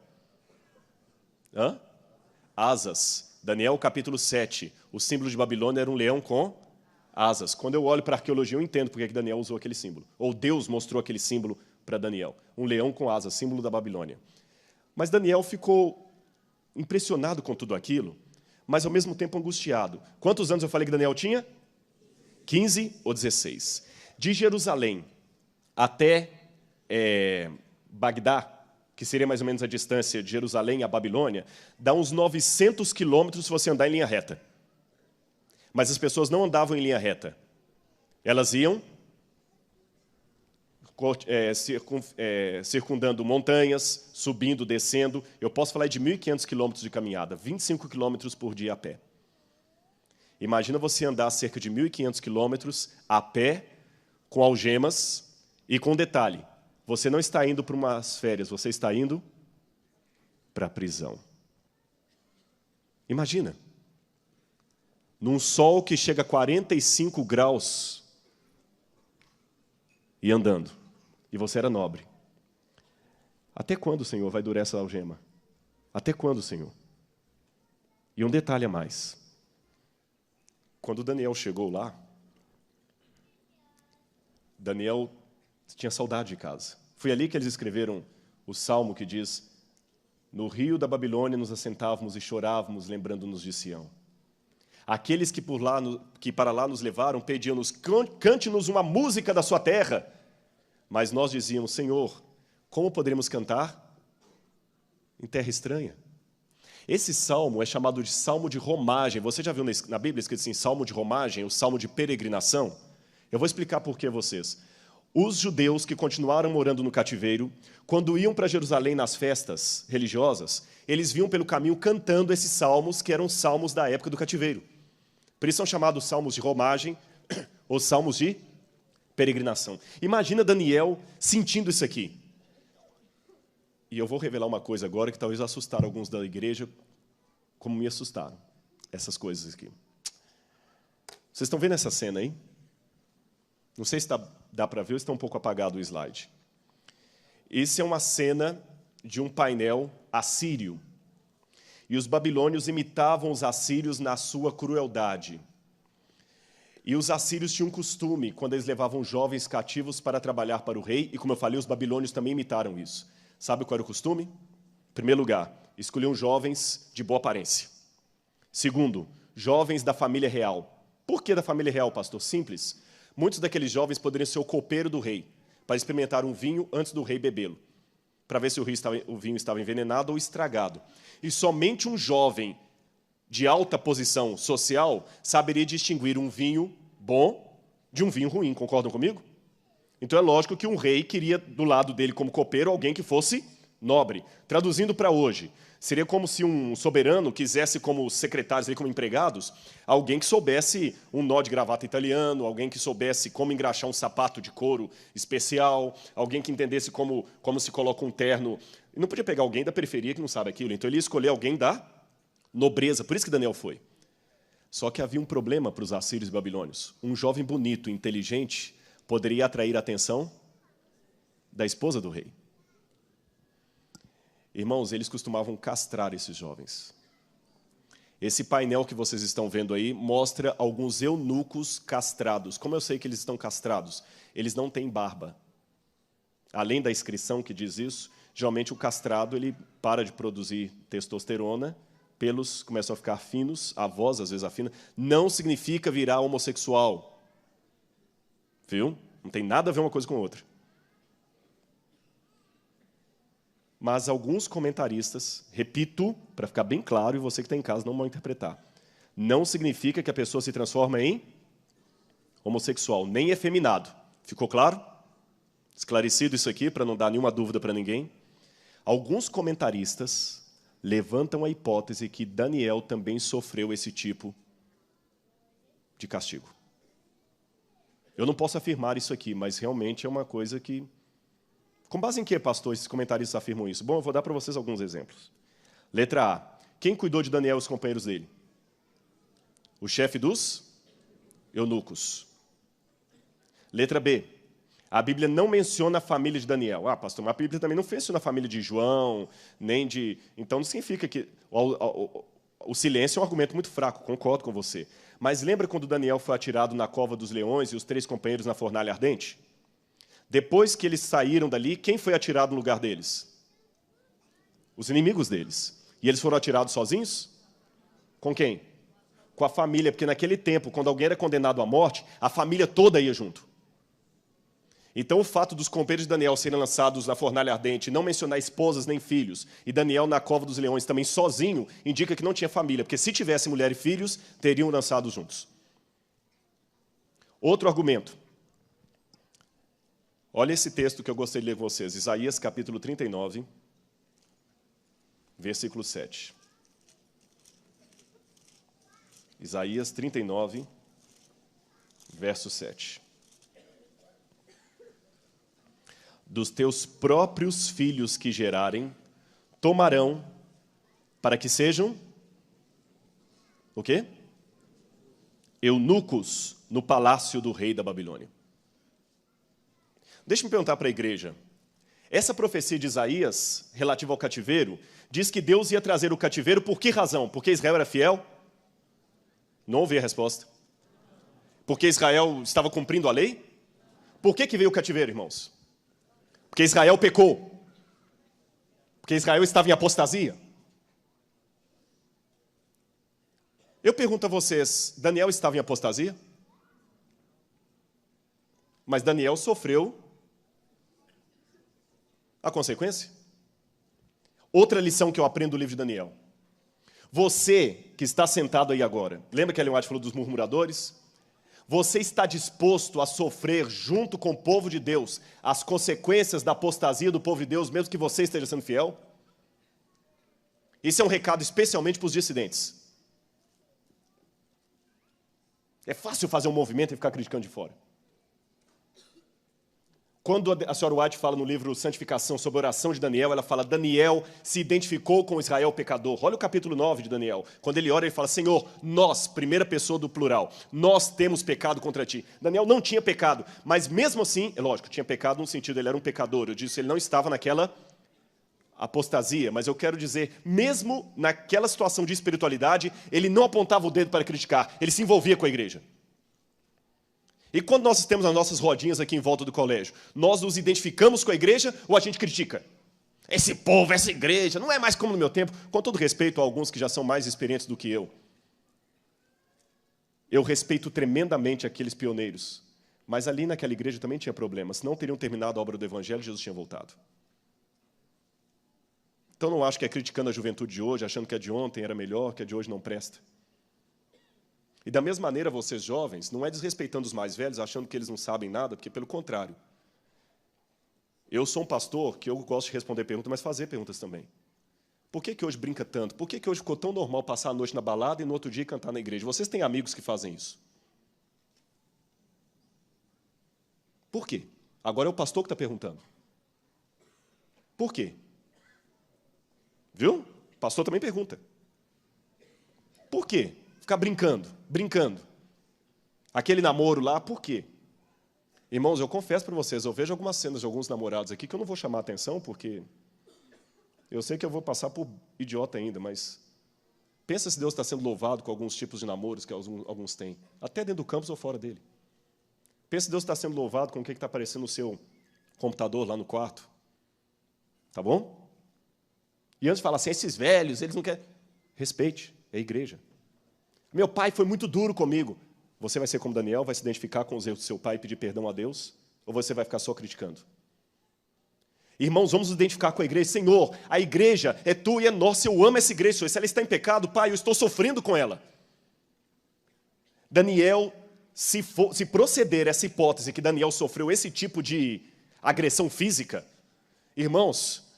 Asas. Daniel, capítulo 7. O símbolo de Babilônia era um leão com asas. Quando eu olho para a arqueologia, eu entendo porque que Daniel usou aquele símbolo. Ou Deus mostrou aquele símbolo para Daniel. Um leão com asas, símbolo da Babilônia. Mas Daniel ficou impressionado com tudo aquilo, mas ao mesmo tempo angustiado. Quantos anos eu falei que Daniel tinha? 15 ou 16. De Jerusalém até Bagdá, que seria mais ou menos a distância de Jerusalém à Babilônia, dá uns 900 quilômetros se você andar em linha reta. Mas as pessoas não andavam em linha reta. Elas iam circundando montanhas, subindo, descendo. Eu posso falar de 1.500 quilômetros de caminhada, 25 quilômetros por dia a pé. Imagina você andar cerca de 1.500 quilômetros a pé, com algemas e com detalhe. Você não está indo para umas férias, você está indo para a prisão. Imagina. Num sol que chega a 45 graus e andando. E você era nobre. Até quando, Senhor, vai durar essa algema? Até quando, Senhor? E um detalhe a mais. Quando Daniel chegou lá, Daniel tinha saudade de casa. Foi ali que eles escreveram o salmo que diz: no rio da Babilônia nos assentávamos e chorávamos, lembrando-nos de Sião. Aqueles que para lá nos levaram pediam-nos: cante-nos uma música da sua terra. Mas nós dizíamos: Senhor, como poderemos cantar em terra estranha? Esse salmo é chamado de salmo de romagem. Você já viu na Bíblia escrito assim, salmo de romagem, o salmo de peregrinação? Eu vou explicar por que a vocês. Os judeus que continuaram morando no cativeiro, quando iam para Jerusalém nas festas religiosas, eles vinham pelo caminho cantando esses salmos, que eram salmos da época do cativeiro. Por isso são chamados salmos de romagem ou salmos de peregrinação. Imagina Daniel sentindo isso aqui. E eu vou revelar uma coisa agora que talvez assustar alguns da igreja, como me assustaram, essas coisas aqui. Vocês estão vendo essa cena aí? Não sei se dá para ver ou está um pouco apagado o slide. Isso é uma cena de um painel assírio. E os babilônios imitavam os assírios na sua crueldade. E os assírios tinham um costume, quando eles levavam jovens cativos para trabalhar para o rei, e como eu falei, os babilônios também imitaram isso. Sabe qual era o costume? Em primeiro lugar, escolhiam jovens de boa aparência. Segundo, jovens da família real. Por que da família real, pastor? Simples. Muitos daqueles jovens poderiam ser o copeiro do rei, para experimentar um vinho antes do rei bebê-lo, para ver se o vinho estava envenenado ou estragado. E somente um jovem de alta posição social saberia distinguir um vinho bom de um vinho ruim. Concordam comigo? Então é lógico que um rei queria do lado dele como copeiro alguém que fosse nobre. Traduzindo para hoje, seria como se um soberano quisesse como secretários, como empregados, alguém que soubesse um nó de gravata italiano, alguém que soubesse como engraxar um sapato de couro especial, alguém que entendesse como se coloca um terno. E não podia pegar alguém da periferia que não sabe aquilo, então ele ia escolher alguém da nobreza. Por isso que Daniel foi. Só que havia um problema para os assírios e babilônios. Um jovem bonito, inteligente, poderia atrair a atenção da esposa do rei. Irmãos, eles costumavam castrar esses jovens. Esse painel que vocês estão vendo aí mostra alguns eunucos castrados. Como eu sei que eles estão castrados? Eles não têm barba. Além da inscrição que diz isso, geralmente o castrado ele para de produzir testosterona, pelos começam a ficar finos, a voz às vezes afina. Não significa virar homossexual. Viu? Não tem nada a ver uma coisa com a outra. Mas alguns comentaristas, repito, para ficar bem claro, e você que está em casa não vai interpretar, não significa que a pessoa se transforma em homossexual, nem efeminado. Ficou claro? Esclarecido isso aqui, para não dar nenhuma dúvida para ninguém. Alguns comentaristas levantam a hipótese que Daniel também sofreu esse tipo de castigo. Eu não posso afirmar isso aqui, mas realmente é uma coisa que... Com base em que, pastor, esses comentaristas afirmam isso? Bom, eu vou dar para vocês alguns exemplos. Letra A. Quem cuidou de Daniel e os companheiros dele? O chefe dos eunucos. Letra B. A Bíblia não menciona a família de Daniel. Ah, pastor, mas a Bíblia também não menciona a família de João, nem de... Então, não significa que... O silêncio é um argumento muito fraco, concordo com você. Mas lembra quando Daniel foi atirado na cova dos leões e os 3 companheiros na fornalha ardente? Depois que eles saíram dali, quem foi atirado no lugar deles? Os inimigos deles. E eles foram atirados sozinhos? Com quem? Com a família, porque naquele tempo, quando alguém era condenado à morte, a família toda ia junto. Então, o fato dos companheiros de Daniel serem lançados na fornalha ardente, não mencionar esposas nem filhos, e Daniel na cova dos leões também sozinho, indica que não tinha família, porque se tivesse mulher e filhos, teriam lançados juntos. Outro argumento. Olha esse texto que eu gostaria de ler com vocês. Isaías, capítulo 39, versículo 7. Isaías 39, verso 7. Dos teus próprios filhos que gerarem, tomarão para que sejam o quê? Eunucos no palácio do rei da Babilônia. Deixa eu me perguntar para a igreja. Essa profecia de Isaías, relativa ao cativeiro, diz que Deus ia trazer o cativeiro por que razão? Porque Israel era fiel? Não ouvi a resposta. Porque Israel estava cumprindo a lei? Por que veio o cativeiro, irmãos? Porque Israel pecou. Porque Israel estava em apostasia. Eu pergunto a vocês, Daniel estava em apostasia? Mas Daniel sofreu a consequência. Outra lição que eu aprendo do livro de Daniel. Você que está sentado aí agora, lembra que Ellen White falou dos murmuradores? Você está disposto a sofrer junto com o povo de Deus as consequências da apostasia do povo de Deus, mesmo que você esteja sendo fiel? Isso é um recado especialmente para os dissidentes. É fácil fazer um movimento e ficar criticando de fora. Quando a senhora White fala no livro Santificação sobre a oração de Daniel, ela fala, Daniel se identificou com Israel pecador. Olha o capítulo 9 de Daniel. Quando ele ora, ele fala, Senhor, nós, primeira pessoa do plural, nós temos pecado contra ti. Daniel não tinha pecado, mas mesmo assim, é lógico, tinha pecado no sentido, ele era um pecador. Eu disse, ele não estava naquela apostasia, mas eu quero dizer, mesmo naquela situação de espiritualidade, ele não apontava o dedo para criticar, ele se envolvia com a igreja. E quando nós temos as nossas rodinhas aqui em volta do colégio, nós nos identificamos com a igreja ou a gente critica? Esse povo, essa igreja, não é mais como no meu tempo. Com todo respeito a alguns que já são mais experientes do que eu respeito tremendamente aqueles pioneiros. Mas ali naquela igreja também tinha problemas. Se não teriam terminado a obra do Evangelho, Jesus tinha voltado. Então não acho que é criticando a juventude de hoje, achando que a de ontem era melhor, que a de hoje não presta. E da mesma maneira, vocês jovens, não é desrespeitando os mais velhos, achando que eles não sabem nada, porque pelo contrário. Eu sou um pastor que eu gosto de responder perguntas, mas fazer perguntas também. Por que hoje brinca tanto? Por que hoje ficou tão normal passar a noite na balada e no outro dia cantar na igreja? Vocês têm amigos que fazem isso? Por quê? Agora é o pastor que está perguntando. Por quê? Viu? O pastor também pergunta. Por quê? Ficar brincando. Aquele namoro lá, por quê? Irmãos, eu confesso para vocês, eu vejo algumas cenas de alguns namorados aqui que eu não vou chamar a atenção, porque eu sei que eu vou passar por idiota ainda, mas pensa se Deus está sendo louvado com alguns tipos de namoros que alguns têm, até dentro do campus ou fora dele. Pensa se Deus está sendo louvado com o que está aparecendo no seu computador lá no quarto. Tá bom? E antes de falar assim, esses velhos, eles não querem... Respeite, é a igreja. Meu pai foi muito duro comigo. Você vai ser como Daniel, vai se identificar com os erros do seu pai e pedir perdão a Deus? Ou você vai ficar só criticando? Irmãos, vamos nos identificar com a igreja. Senhor, a igreja é tua e é nossa. Eu amo essa igreja. Se ela está em pecado, pai, eu estou sofrendo com ela. Daniel, se proceder essa hipótese que Daniel sofreu esse tipo de agressão física, irmãos,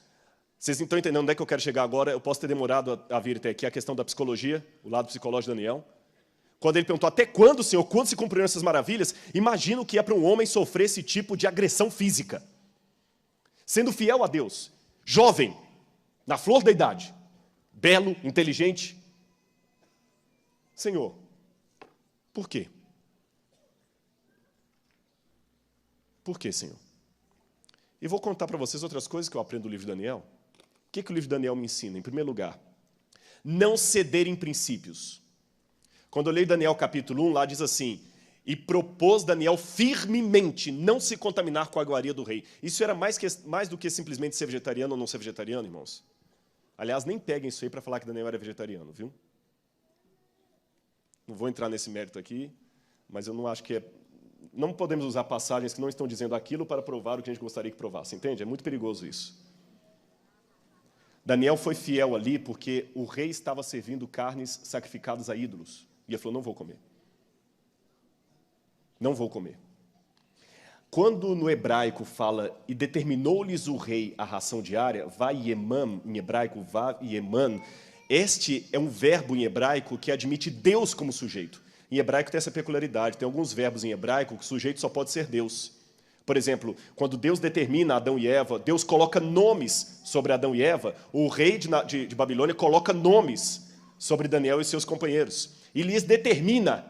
vocês estão entendendo onde é que eu quero chegar agora? Eu posso ter demorado a vir até aqui, a questão da psicologia, o lado psicológico de Daniel. Quando ele perguntou, até quando, Senhor, quando se cumpriram essas maravilhas? Imagina o que é para um homem sofrer esse tipo de agressão física. Sendo fiel a Deus, jovem, na flor da idade, belo, inteligente. Senhor, por quê? Por quê, Senhor? E vou contar para vocês outras coisas que eu aprendo do livro de Daniel. O que o livro de Daniel me ensina? Em primeiro lugar, não ceder em princípios. Quando eu leio Daniel capítulo 1, lá diz assim, e propôs Daniel firmemente não se contaminar com a iguaria do rei. Isso era mais do que simplesmente ser vegetariano ou não ser vegetariano, irmãos. Aliás, nem peguem isso aí para falar que Daniel era vegetariano, viu? Não vou entrar nesse mérito aqui, mas eu não acho que é... Não podemos usar passagens que não estão dizendo aquilo para provar o que a gente gostaria que provasse, entende? É muito perigoso isso. Daniel foi fiel ali porque o rei estava servindo carnes sacrificadas a ídolos. E ele falou, não vou comer. Não vou comer. Quando no hebraico fala, e determinou-lhes o rei a ração diária, vai Yeman, em hebraico, vai Yeman, Este é um verbo em hebraico que admite Deus como sujeito. Em hebraico tem essa peculiaridade, tem alguns verbos em hebraico que o sujeito só pode ser Deus. Por exemplo, quando Deus determina Adão e Eva, Deus coloca nomes sobre Adão e Eva, o rei de Babilônia coloca nomes sobre Daniel e seus companheiros. E lhes determina,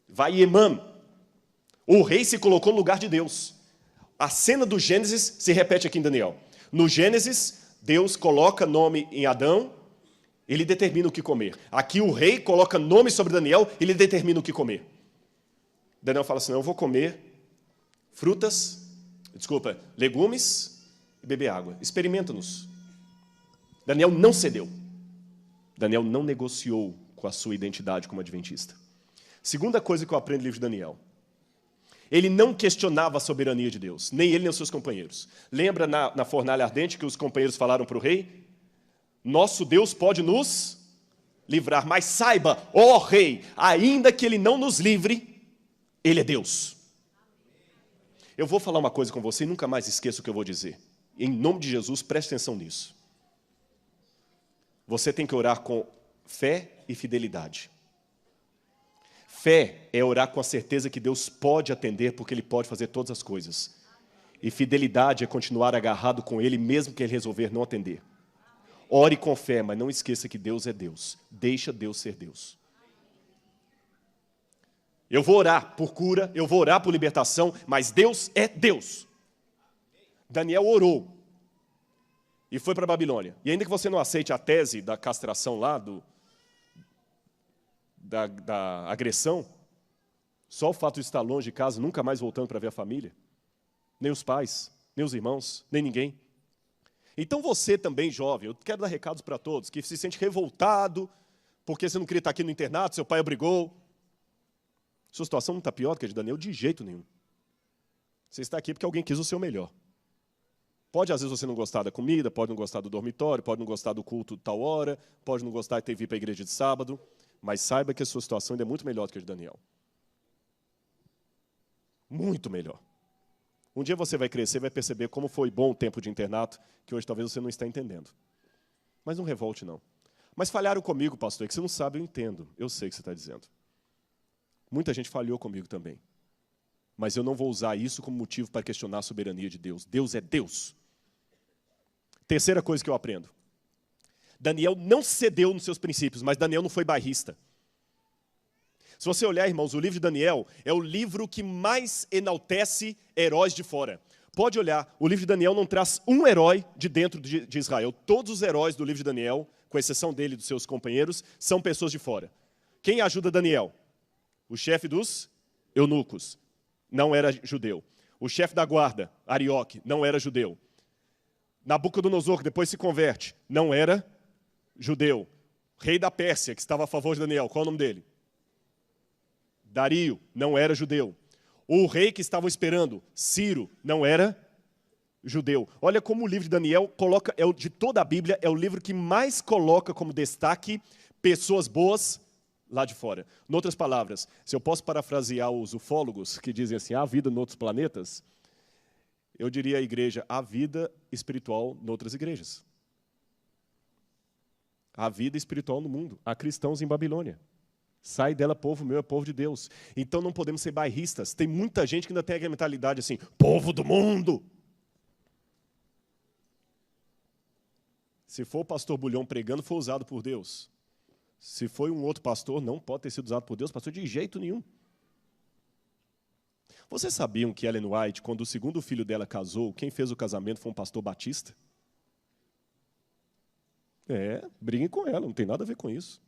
Vaiemam, o rei se colocou no lugar de Deus. A cena do Gênesis se repete aqui em Daniel. No Gênesis, Deus coloca nome em Adão, ele determina o que comer. Aqui o rei coloca nome sobre Daniel, ele determina o que comer. Daniel fala assim, eu vou comer legumes e beber água. Experimenta-nos. Daniel não cedeu. Daniel não negociou com a sua identidade como adventista. Segunda coisa que eu aprendo no livro de Daniel. Ele não questionava a soberania de Deus, nem ele nem os seus companheiros. Lembra na fornalha ardente que os companheiros falaram para o rei? Nosso Deus pode nos livrar, mas saiba, ó rei, ainda que ele não nos livre, ele é Deus. Eu vou falar uma coisa com você e nunca mais esqueça o que eu vou dizer. Em nome de Jesus, preste atenção nisso. Você tem que orar com fé e fidelidade. Fé é orar com a certeza que Deus pode atender, porque Ele pode fazer todas as coisas. E fidelidade é continuar agarrado com Ele, mesmo que Ele resolver não atender. Ore com fé, mas não esqueça que Deus é Deus. Deixa Deus ser Deus. Eu vou orar por cura, eu vou orar por libertação, mas Deus é Deus. Daniel orou e foi para a Babilônia. E ainda que você não aceite a tese da castração lá, da agressão, só o fato de estar longe de casa, nunca mais voltando para ver a família, nem os pais, nem os irmãos, nem ninguém. Então você também, jovem, eu quero dar recados para todos, que se sente revoltado, porque você não queria estar aqui no internato, seu pai obrigou. Sua situação não está pior do que a de Daniel, de jeito nenhum. Você está aqui porque alguém quis o seu melhor. Pode, às vezes, você não gostar da comida, pode não gostar do dormitório, pode não gostar do culto de tal hora, pode não gostar de ter vir para a igreja de sábado, mas saiba que a sua situação ainda é muito melhor do que a de Daniel. Muito melhor. Um dia você vai crescer e vai perceber como foi bom o tempo de internato, que hoje talvez você não está entendendo. Mas não revolte, não. Mas falharam comigo, pastor, é que você não sabe, eu entendo. Eu sei o que você está dizendo. Muita gente falhou comigo também. Mas eu não vou usar isso como motivo para questionar a soberania de Deus. Deus é Deus. Terceira coisa que eu aprendo. Daniel não cedeu nos seus princípios, mas Daniel não foi bairrista. Se você olhar, irmãos, o livro de Daniel é o livro que mais enaltece heróis de fora. Pode olhar, o livro de Daniel não traz um herói de dentro de Israel. Todos os heróis do livro de Daniel, com exceção dele e dos seus companheiros, são pessoas de fora. Quem ajuda Daniel? O chefe dos eunucos, não era judeu. O chefe da guarda, Arioque, não era judeu. Nabucodonosor, que depois se converte, não era judeu. Rei da Pérsia, que estava a favor de Daniel, qual é o nome dele? Dario, não era judeu. O rei que estavam esperando, Ciro, não era judeu. Olha como o livro de Daniel coloca, de toda a Bíblia, é o livro que mais coloca como destaque pessoas boas lá de fora. Em outras palavras, se eu posso parafrasear os ufólogos que dizem assim, há vida em outros planetas, eu diria à igreja, há vida espiritual em outras igrejas. Há vida espiritual no mundo. Há cristãos em Babilônia. Sai dela, povo meu, é povo de Deus. Então não podemos ser bairristas. Tem muita gente que ainda tem aquela mentalidade assim, povo do mundo. Se for o pastor Bulhão pregando, foi usado por Deus. Se foi um outro pastor, não pode ter sido usado por Deus, pastor, de jeito nenhum. Vocês sabiam que Ellen White, quando o segundo filho dela casou, quem fez o casamento foi um pastor batista? Briguem com ela, não tem nada a ver com isso.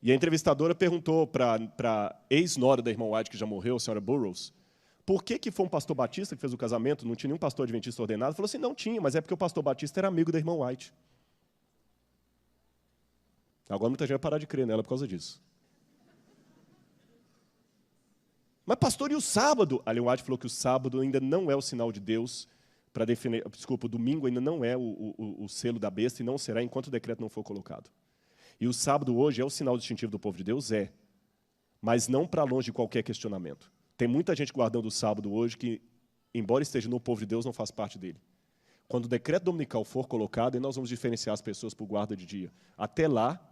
E a entrevistadora perguntou para a ex-nora da irmã White, que já morreu, a senhora Burroughs, por que foi um pastor batista que fez o casamento, não tinha nenhum pastor adventista ordenado? Falou assim, não tinha, mas é porque o pastor batista era amigo da irmã White. Agora muita gente vai parar de crer nela por causa disso. Mas pastor, e o sábado? A Ellen White falou que o sábado ainda não é o sinal de Deus para definir, o domingo ainda não é o selo da besta e não será enquanto o decreto não for colocado. E o sábado hoje é o sinal distintivo do povo de Deus? Mas não para longe de qualquer questionamento. Tem muita gente guardando o sábado hoje que, embora esteja no povo de Deus, não faz parte dele. quando o decreto dominical for colocado, e nós vamos diferenciar as pessoas por guarda de dia. Até lá,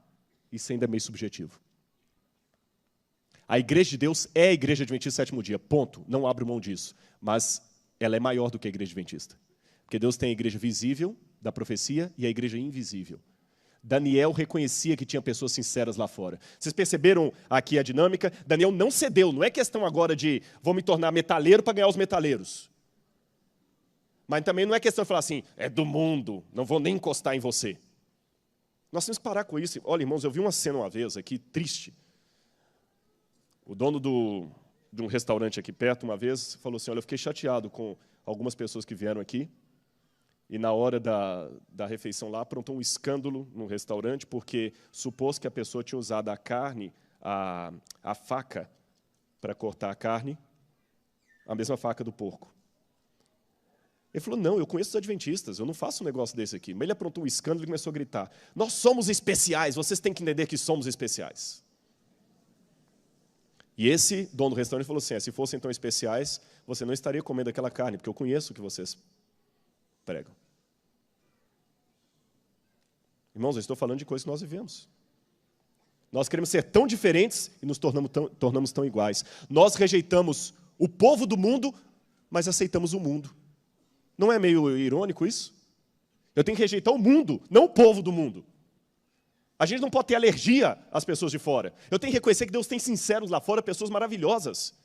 isso ainda é meio subjetivo. A igreja de Deus é a igreja adventista do sétimo dia, ponto. Não abro mão disso. Mas ela é maior do que a igreja adventista. Porque Deus tem a igreja visível, da profecia, e a igreja invisível. Daniel reconhecia que tinha pessoas sinceras lá fora. Vocês perceberam aqui a dinâmica? Daniel não cedeu. Não é questão agora de vou me tornar metaleiro para ganhar os metaleiros. Mas também não é questão de falar assim, é do mundo, não vou nem encostar em você. Nós temos que parar com isso. Olha, irmãos, eu vi uma cena uma vez aqui, triste. O dono de um restaurante aqui perto, uma vez, falou assim, olha, eu fiquei chateado com algumas pessoas que vieram aqui, e na hora da refeição lá, aprontou um escândalo no restaurante, porque supôs que a pessoa tinha usado a carne, a faca, para cortar a carne, a mesma faca do porco. Ele falou, não, eu conheço os adventistas, eu não faço um negócio desse aqui. Mas ele aprontou um escândalo e começou a gritar, nós somos especiais, vocês têm que entender que somos especiais. E esse dono do restaurante falou assim, se fossem tão especiais, você não estaria comendo aquela carne, porque eu conheço o que vocês pregam. Irmãos, eu estou falando de coisas que nós vivemos. Nós queremos ser tão diferentes e nos tornamos tão iguais. Nós rejeitamos o povo do mundo, mas aceitamos o mundo. Não é meio irônico isso? Eu tenho que rejeitar o mundo, não o povo do mundo. A gente não pode ter alergia às pessoas de fora. Eu tenho que reconhecer que Deus tem sinceros lá fora, pessoas maravilhosas.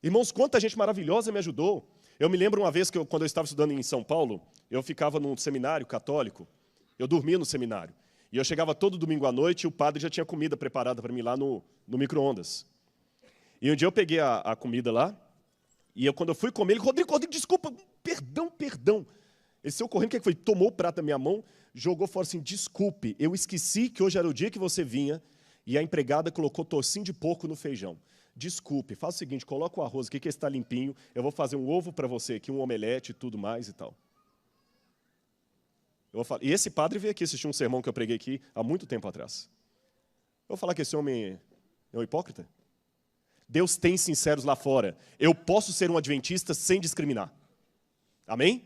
Irmãos, quanta gente maravilhosa me ajudou. Eu me lembro uma vez que quando eu estava estudando em São Paulo, eu ficava num seminário católico, eu dormia no seminário. E eu chegava todo domingo à noite e o padre já tinha comida preparada para mim lá no micro-ondas. E um dia eu peguei a comida lá, e quando eu fui comer, ele, Rodrigo, desculpa, perdão. Ele saiu correndo, o que foi? Tomou o prato da minha mão, jogou fora assim, desculpe, eu esqueci que hoje era o dia que você vinha, e a empregada colocou tocinho de porco no feijão. Desculpe, faz o seguinte, coloca o arroz aqui que está limpinho, eu vou fazer um ovo para você aqui, um omelete e tudo mais e tal. E esse padre veio aqui assistir um sermão que eu preguei aqui há muito tempo atrás. Eu vou falar que esse homem é um hipócrita? Deus tem sinceros lá fora. Eu posso ser um adventista sem discriminar. Amém?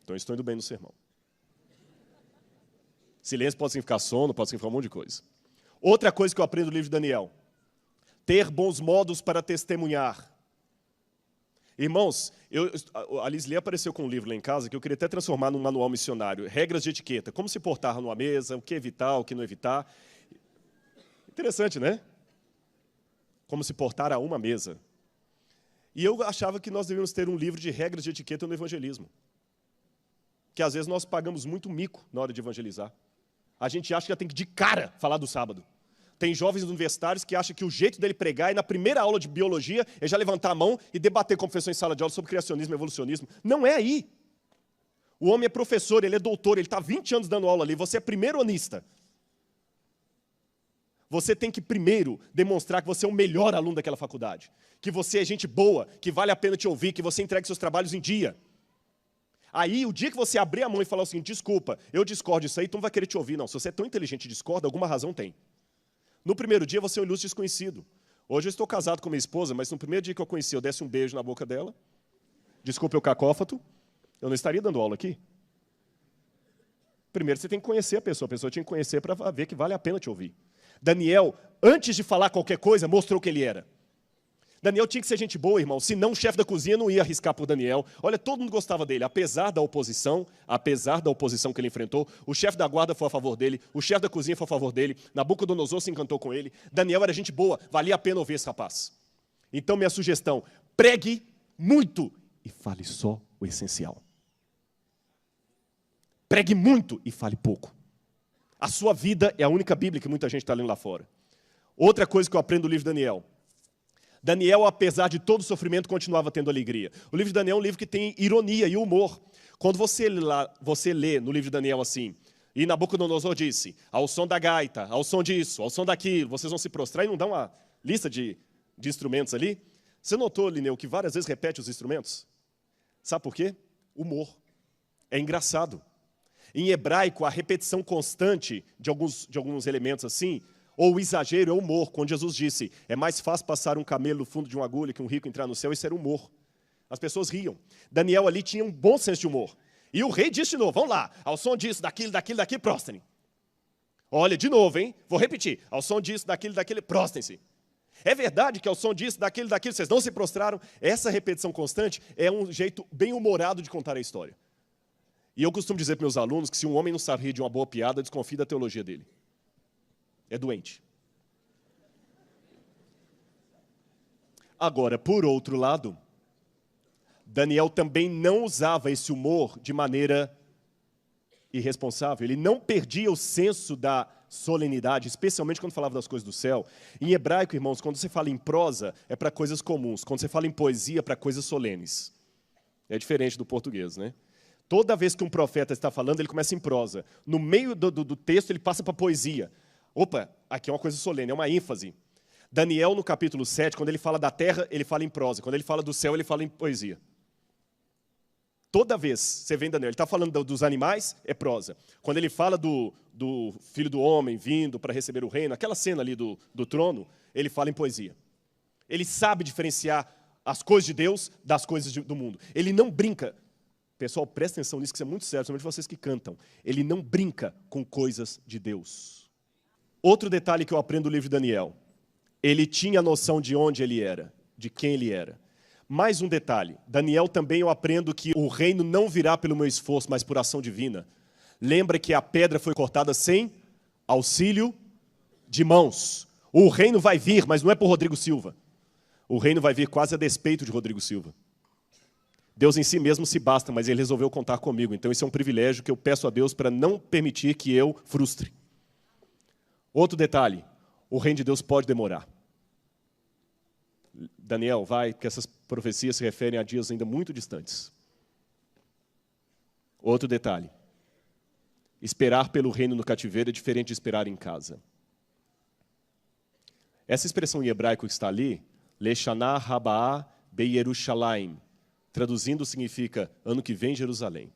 Então eu estou indo bem no sermão. Silêncio pode significar sono, pode significar um monte de coisa. Outra coisa que eu aprendo no livro de Daniel. Ter bons modos para testemunhar. Irmãos, a Liz Lee apareceu com um livro lá em casa que eu queria até transformar num manual missionário. Regras de etiqueta. Como se portar numa mesa, o que evitar, o que não evitar. Interessante, né? Como se portar a uma mesa. E eu achava que nós devíamos ter um livro de regras de etiqueta no evangelismo. Que às vezes nós pagamos muito mico na hora de evangelizar. A gente acha que já tem que de cara falar do sábado. Tem jovens universitários que acham que o jeito dele pregar é na primeira aula de biologia, é já levantar a mão e debater com professor em sala de aula sobre criacionismo e evolucionismo. Não é aí. O homem é professor, ele é doutor, ele está 20 anos dando aula ali, você é primeiro-anista. Você tem que primeiro demonstrar que você é o melhor aluno daquela faculdade. Que você é gente boa, que vale a pena te ouvir, que você entrega seus trabalhos em dia. Aí, o dia que você abrir a mão e falar o seguinte, desculpa, eu discordo disso aí, tu não vai querer te ouvir, não. Se você é tão inteligente e discorda, alguma razão tem. No primeiro dia, você é um ilustre desconhecido. Hoje eu estou casado com minha esposa, mas no primeiro dia que eu conheci, eu desse um beijo na boca dela. Desculpe o cacófato, eu não estaria dando aula aqui. Primeiro você tem que conhecer a pessoa tinha que conhecer para ver que vale a pena te ouvir. Daniel, antes de falar qualquer coisa, mostrou que ele era. Daniel tinha que ser gente boa, irmão, senão o chefe da cozinha não ia arriscar por Daniel. Olha, todo mundo gostava dele, apesar da oposição que ele enfrentou, o chefe da guarda foi a favor dele, o chefe da cozinha foi a favor dele, Nabucodonosor se encantou com ele, Daniel era gente boa, valia a pena ouvir esse rapaz. Então, minha sugestão, pregue muito e fale só o essencial. Pregue muito e fale pouco. A sua vida é a única Bíblia que muita gente está lendo lá fora. Outra coisa que eu aprendo do livro de Daniel. Daniel, apesar de todo o sofrimento, continuava tendo alegria. O livro de Daniel é um livro que tem ironia e humor. Quando você lê no livro de Daniel assim, e Nabucodonosor disse, ao som da gaita, ao som disso, ao som daquilo, vocês vão se prostrar e não dá uma lista de instrumentos ali? Você notou, Lineu, que várias vezes repete os instrumentos? Sabe por quê? Humor. É engraçado. Em hebraico, a repetição constante de alguns elementos assim, ou o exagero é humor. Quando Jesus disse, é mais fácil passar um camelo no fundo de uma agulha que um rico entrar no céu, isso era humor. As pessoas riam. Daniel ali tinha um bom senso de humor. E o rei disse de novo, vamos lá, ao som disso, daquilo, prostrem. Olha, de novo, hein? Vou repetir, ao som disso, daquilo, prostrem-se. É verdade que ao som disso, daquilo, vocês não se prostraram? Essa repetição constante é um jeito bem humorado de contar a história. E eu costumo dizer para meus alunos que se um homem não sabe rir de uma boa piada, desconfie da teologia dele. É doente. Agora, por outro lado, Daniel também não usava esse humor de maneira irresponsável. Ele não perdia o senso da solenidade, especialmente quando falava das coisas do céu. Em hebraico, irmãos, quando você fala em prosa, é para coisas comuns. Quando você fala em poesia, é para coisas solenes. É diferente do português, né? Toda vez que um profeta está falando, ele começa em prosa. No meio do texto, ele passa para poesia. Opa, aqui é uma coisa solene, é uma ênfase. Daniel, no capítulo 7, quando ele fala da terra, ele fala em prosa. Quando ele fala do céu, ele fala em poesia. Toda vez você vê em Daniel, ele está falando dos animais, é prosa. Quando ele fala do filho do homem vindo para receber o reino, aquela cena ali do trono, ele fala em poesia. Ele sabe diferenciar as coisas de Deus das coisas do mundo. Ele não brinca. Pessoal, presta atenção nisso, que isso é muito sério, principalmente vocês que cantam. Ele não brinca com coisas de Deus. Outro detalhe que eu aprendo do livro de Daniel. Ele tinha noção de onde ele era, de quem ele era. Mais um detalhe. Daniel também eu aprendo que o reino não virá pelo meu esforço, mas por ação divina. Lembra que a pedra foi cortada sem auxílio de mãos. O reino vai vir, mas não é por Rodrigo Silva. O reino vai vir quase a despeito de Rodrigo Silva. Deus em si mesmo se basta, mas ele resolveu contar comigo. Então esse é um privilégio que eu peço a Deus para não permitir que eu frustre. Outro detalhe. O reino de Deus pode demorar. Daniel, vai, porque essas profecias se referem a dias ainda muito distantes. Outro detalhe. Esperar pelo reino no cativeiro é diferente de esperar em casa. Essa expressão em hebraico que está ali, Leshanah Rabaah Beyerushalayim, traduzindo significa ano que vem Jerusalém.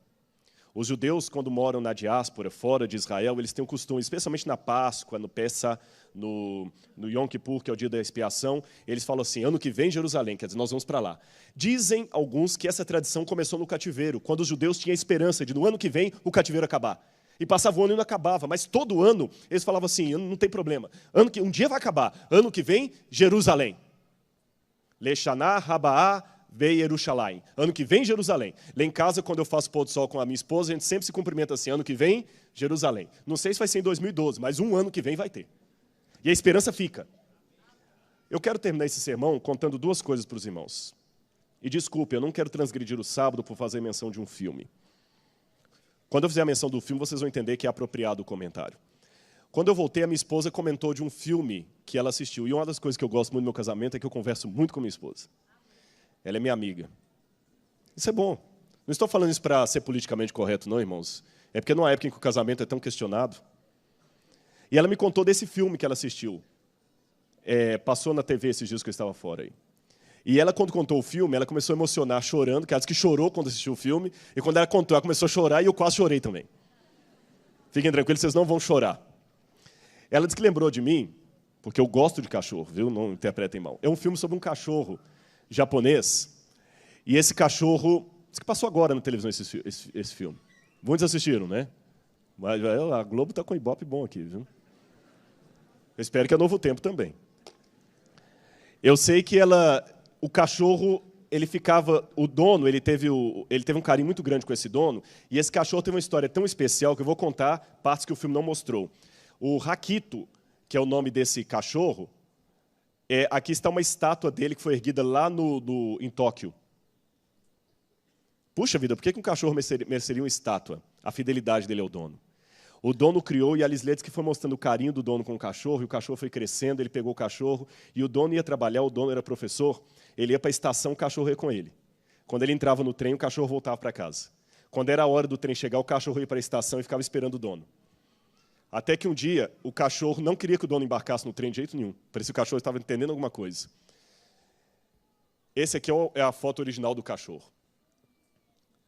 Os judeus, quando moram na diáspora, fora de Israel, eles têm um costume, especialmente na Páscoa, no Pessah, no Yom Kippur, que é o dia da expiação, eles falam assim, ano que vem Jerusalém, quer dizer, nós vamos para lá. Dizem alguns que essa tradição começou no cativeiro, quando os judeus tinham a esperança de no ano que vem o cativeiro acabar. E passava o ano e não acabava, mas todo ano eles falavam assim, não tem problema, um dia vai acabar, ano que vem Jerusalém. Leshanah Rabaah Beyerushalayim. Ano que vem, Jerusalém. Lá em casa, quando eu faço pôr do sol com a minha esposa, a gente sempre se cumprimenta assim, ano que vem, Jerusalém. Não sei se vai ser em 2012, mas um ano que vem vai ter. E a esperança fica. Eu quero terminar esse sermão contando duas coisas para os irmãos. E desculpe, eu não quero transgredir o sábado por fazer menção de um filme. Quando eu fizer a menção do filme, vocês vão entender que é apropriado o comentário. Quando eu voltei, a minha esposa comentou de um filme que ela assistiu. E uma das coisas que eu gosto muito do meu casamento é que eu converso muito com minha esposa. Ela é minha amiga. Isso é bom. Não estou falando isso para ser politicamente correto, não, irmãos. É porque numa época em que o casamento é tão questionado. E ela me contou desse filme que ela assistiu. Passou na TV esses dias que eu estava fora aí. E ela, quando contou o filme, ela começou a emocionar, chorando, que ela disse que chorou quando assistiu o filme. E quando ela contou, ela começou a chorar e eu quase chorei também. Fiquem tranquilos, vocês não vão chorar. Ela disse que lembrou de mim, porque eu gosto de cachorro, viu? Não interpretem mal. É um filme sobre um cachorro japonês, e esse cachorro, diz que passou agora na televisão esse filme. Muitos assistiram, né? Mas a Globo está com um ibope bom aqui, viu? Eu espero que é Novo Tempo também. Eu sei que o cachorro, ele ficava, o dono, ele teve um carinho muito grande com esse dono, e esse cachorro teve uma história tão especial que eu vou contar partes que o filme não mostrou. O Hakito, que é o nome desse cachorro, aqui está uma estátua dele que foi erguida lá em Tóquio. Puxa vida, por que um cachorro mereceria uma estátua? A fidelidade dele ao dono. O dono criou e a Liz Ledes que foi mostrando o carinho do dono com o cachorro, e o cachorro foi crescendo, ele pegou o cachorro, e o dono ia trabalhar, o dono era professor, ele ia para a estação, o cachorro ia com ele. Quando ele entrava no trem, o cachorro voltava para casa. Quando era a hora do trem chegar, o cachorro ia para a estação e ficava esperando o dono. Até que um dia, o cachorro não queria que o dono embarcasse no trem de jeito nenhum. Parecia que o cachorro estava entendendo alguma coisa. Esse aqui é a foto original do cachorro.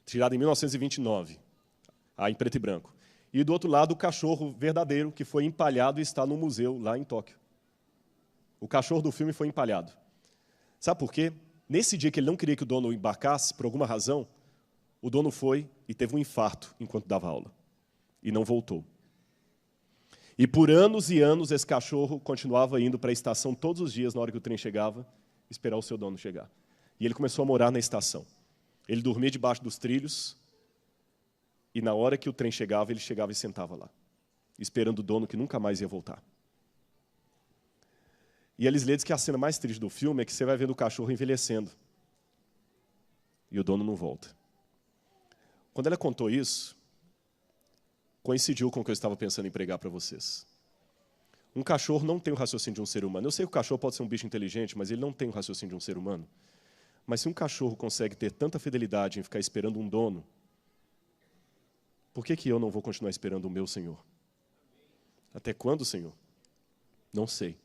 Tirada em 1929, em preto e branco. E do outro lado, o cachorro verdadeiro, que foi empalhado e está no museu lá em Tóquio. O cachorro do filme foi empalhado. Sabe por quê? Nesse dia que ele não queria que o dono embarcasse, por alguma razão, o dono foi e teve um infarto enquanto dava aula. E não voltou. E por anos e anos esse cachorro continuava indo para a estação todos os dias, na hora que o trem chegava, esperar o seu dono chegar. E ele começou a morar na estação. Ele dormia debaixo dos trilhos, e na hora que o trem chegava, ele chegava e sentava lá, esperando o dono que nunca mais ia voltar. E a Lisle diz que a cena mais triste do filme é que você vai vendo o cachorro envelhecendo. E o dono não volta. Quando ela contou isso, coincidiu com o que eu estava pensando em pregar para vocês. Um cachorro não tem o raciocínio de um ser humano. Eu sei que o cachorro pode ser um bicho inteligente, mas ele não tem o raciocínio de um ser humano. Mas se um cachorro consegue ter tanta fidelidade em ficar esperando um dono, por que eu não vou continuar esperando o meu Senhor? Até quando, Senhor? Não sei.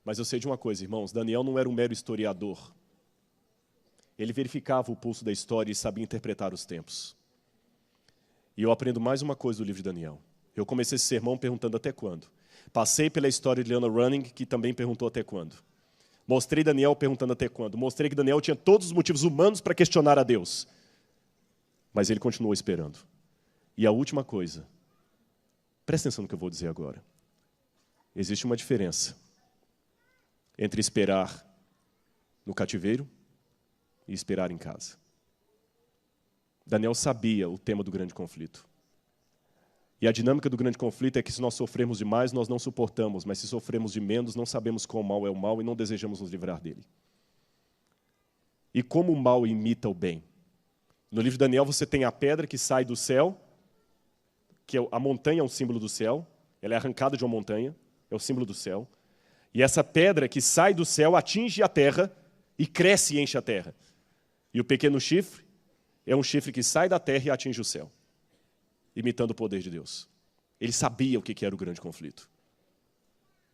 Mas eu sei de uma coisa, irmãos, Daniel não era um mero historiador. Ele verificava o pulso da história e sabia interpretar os tempos. E eu aprendo mais uma coisa do livro de Daniel. Eu comecei esse sermão perguntando até quando. Passei pela história de Leona Running, que também perguntou até quando. Mostrei Daniel perguntando até quando. Mostrei que Daniel tinha todos os motivos humanos para questionar a Deus. Mas ele continuou esperando. E a última coisa, presta atenção no que eu vou dizer agora. Existe uma diferença entre esperar no cativeiro e esperar em casa. Daniel sabia o tema do grande conflito. E a dinâmica do grande conflito é que se nós sofremos demais, nós não suportamos, mas se sofremos de menos, não sabemos qual mal é o mal e não desejamos nos livrar dele. E como o mal imita o bem? No livro de Daniel você tem a pedra que sai do céu, que a montanha é um símbolo do céu, ela é arrancada de uma montanha, é o símbolo do céu. E essa pedra que sai do céu atinge a terra e cresce e enche a terra. E o pequeno chifre é um chifre que sai da terra e atinge o céu, imitando o poder de Deus. Ele sabia o que era o grande conflito.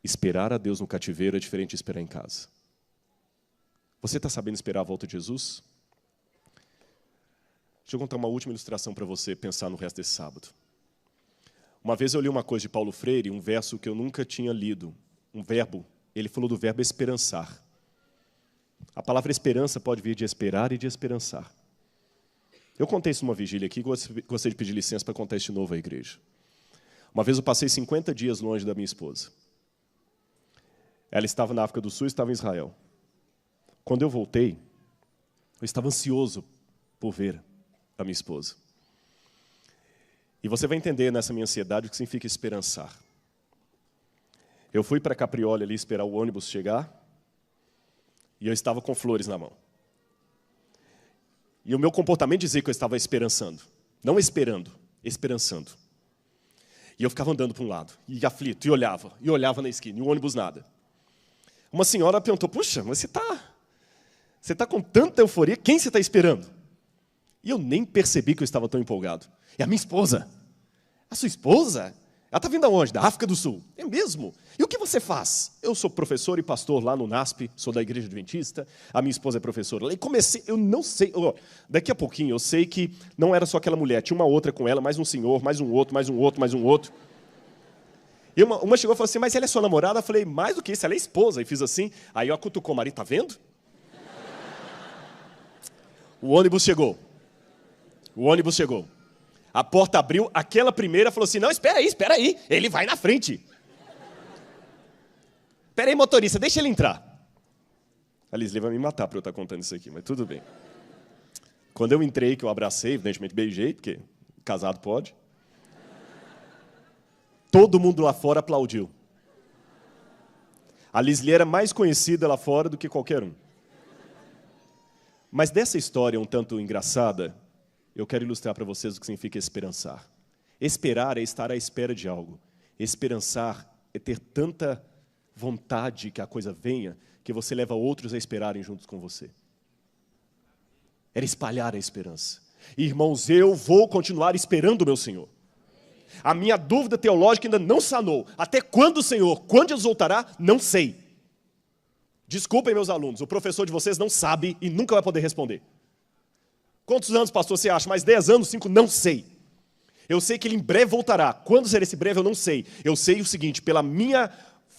Esperar a Deus no cativeiro é diferente de esperar em casa. Você está sabendo esperar a volta de Jesus? Deixa eu contar uma última ilustração para você pensar no resto desse sábado. Uma vez eu li uma coisa de Paulo Freire, um verso que eu nunca tinha lido, um verbo. Ele falou do verbo esperançar. A palavra esperança pode vir de esperar e de esperançar. Eu contei isso numa vigília aqui, gostaria de pedir licença para contar isso de novo à igreja. Uma vez eu passei 50 dias longe da minha esposa. Ela estava na África do Sul e estava em Israel. Quando eu voltei, eu estava ansioso por ver a minha esposa. E você vai entender nessa minha ansiedade o que significa esperançar. Eu fui para Caprioli ali esperar o ônibus chegar, e eu estava com flores na mão. E o meu comportamento dizia que eu estava esperançando. Não esperando, esperançando. E eu ficava andando para um lado, e aflito, e olhava na esquina, e o ônibus nada. Uma senhora perguntou, puxa, mas você está com tanta euforia, quem você está esperando? E eu nem percebi que eu estava tão empolgado. É a minha esposa. A sua esposa? Ela está vindo aonde? Da África do Sul. É mesmo? E o que você faz? Eu sou professor e pastor lá no NASP, sou da Igreja Adventista, a minha esposa é professora lá. E comecei, eu não sei, daqui a pouquinho eu sei que não era só aquela mulher, tinha uma outra com ela, mais um senhor, mais um outro, mais um outro, mais um outro. E uma chegou e falou assim, mas ela é sua namorada? Eu falei, mais do que isso, ela é esposa. E fiz assim, aí eu cutucou o marido, tá vendo? O ônibus chegou. A porta abriu, aquela primeira falou assim, não, espera aí, ele vai na frente. Espera aí, motorista, deixa ele entrar. A Lisle vai me matar para eu estar contando isso aqui, mas tudo bem. Quando eu entrei, que eu abracei, evidentemente beijei, porque casado pode. Todo mundo lá fora aplaudiu. A Lisle era mais conhecida lá fora do que qualquer um. Mas dessa história um tanto engraçada, eu quero ilustrar para vocês o que significa esperançar. Esperar é estar à espera de algo. Esperançar é ter tanta vontade que a coisa venha, que você leva outros a esperarem juntos com você. Era espalhar a esperança. Irmãos, eu vou continuar esperando o meu Senhor. A minha dúvida teológica ainda não sanou. Até quando, Senhor? Quando Jesus voltará? Não sei. Desculpem, meus alunos, o professor de vocês não sabe e nunca vai poder responder. Quantos anos, pastor, você acha? Mais 10 anos, 5? Não sei. Eu sei que ele em breve voltará. Quando será esse breve, eu não sei. Eu sei o seguinte, pela minha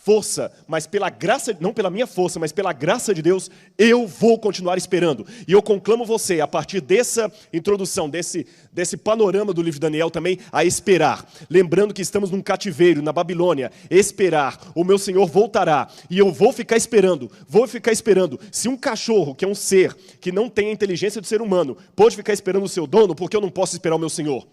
força, mas pela graça, não pela minha força, mas pela graça de Deus, eu vou continuar esperando. E eu conclamo você, a partir dessa introdução, desse panorama do livro de Daniel também, a esperar. Lembrando que estamos num cativeiro, na Babilônia, esperar. O meu Senhor voltará e eu vou ficar esperando. Se um cachorro, que é um ser que não tem a inteligência do ser humano, pode ficar esperando o seu dono, porque eu não posso esperar o meu Senhor?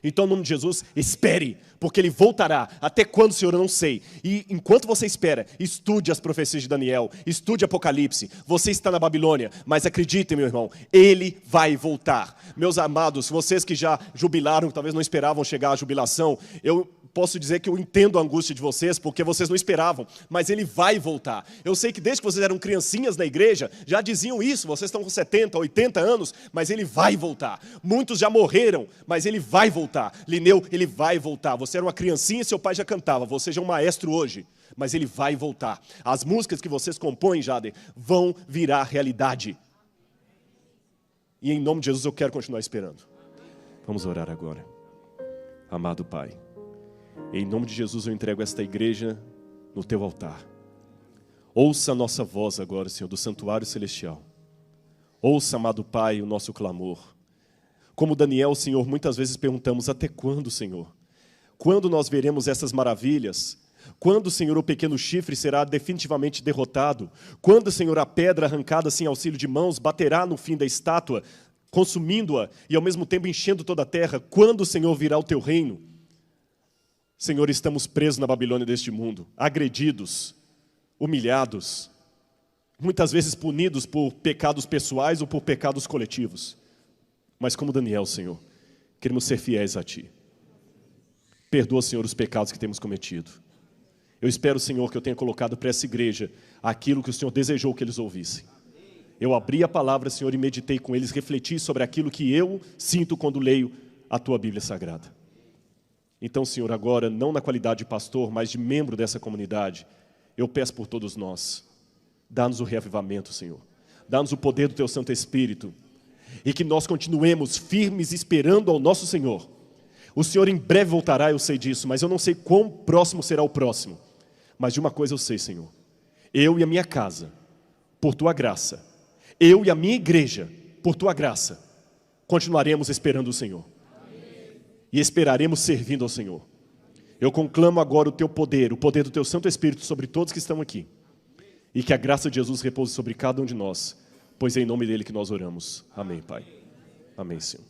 Então, em nome de Jesus, espere, porque Ele voltará. Até quando, Senhor, eu não sei. E enquanto você espera, estude as profecias de Daniel, estude Apocalipse. Você está na Babilônia, mas acredite, meu irmão, Ele vai voltar. Meus amados, vocês que já jubilaram, talvez não esperavam chegar à jubilação, eu posso dizer que eu entendo a angústia de vocês, porque vocês não esperavam, mas Ele vai voltar. Eu sei que desde que vocês eram criancinhas na igreja, já diziam isso, vocês estão com 70, 80 anos, mas Ele vai voltar. Muitos já morreram, mas Ele vai voltar. Lineu, Ele vai voltar. Você era uma criancinha e seu pai já cantava, você já é um maestro hoje, mas Ele vai voltar. As músicas que vocês compõem, Jader, vão virar realidade. E em nome de Jesus eu quero continuar esperando. Vamos orar agora. Amado Pai, em nome de Jesus eu entrego esta igreja no Teu altar. Ouça a nossa voz agora, Senhor, do santuário celestial. Ouça, amado Pai, o nosso clamor. Como Daniel, Senhor, muitas vezes perguntamos, até quando, Senhor? Quando nós veremos essas maravilhas? Quando, Senhor, o pequeno chifre será definitivamente derrotado? Quando, Senhor, a pedra arrancada sem auxílio de mãos baterá no fim da estátua, consumindo-a e ao mesmo tempo enchendo toda a terra? Quando, Senhor, virá o Teu reino? Senhor, estamos presos na Babilônia deste mundo, agredidos, humilhados, muitas vezes punidos por pecados pessoais ou por pecados coletivos. Mas como Daniel, Senhor, queremos ser fiéis a Ti. Perdoa, Senhor, os pecados que temos cometido. Eu espero, Senhor, que eu tenha colocado para essa igreja aquilo que o Senhor desejou que eles ouvissem. Eu abri a palavra, Senhor, e meditei com eles, refleti sobre aquilo que eu sinto quando leio a Tua Bíblia Sagrada. Então, Senhor, agora, não na qualidade de pastor, mas de membro dessa comunidade, eu peço por todos nós, dá-nos o reavivamento, Senhor. Dá-nos o poder do Teu Santo Espírito. E que nós continuemos firmes esperando ao nosso Senhor. O Senhor em breve voltará, eu sei disso, mas eu não sei quão próximo será o próximo. Mas de uma coisa eu sei, Senhor. Eu e a minha casa, por Tua graça, eu e a minha igreja, por Tua graça, continuaremos esperando o Senhor. E esperaremos servindo ao Senhor. Eu conclamo agora o Teu poder, o poder do Teu Santo Espírito sobre todos que estão aqui. E que a graça de Jesus repouse sobre cada um de nós, pois é em nome dEle que nós oramos. Amém, Pai. Amém, Senhor.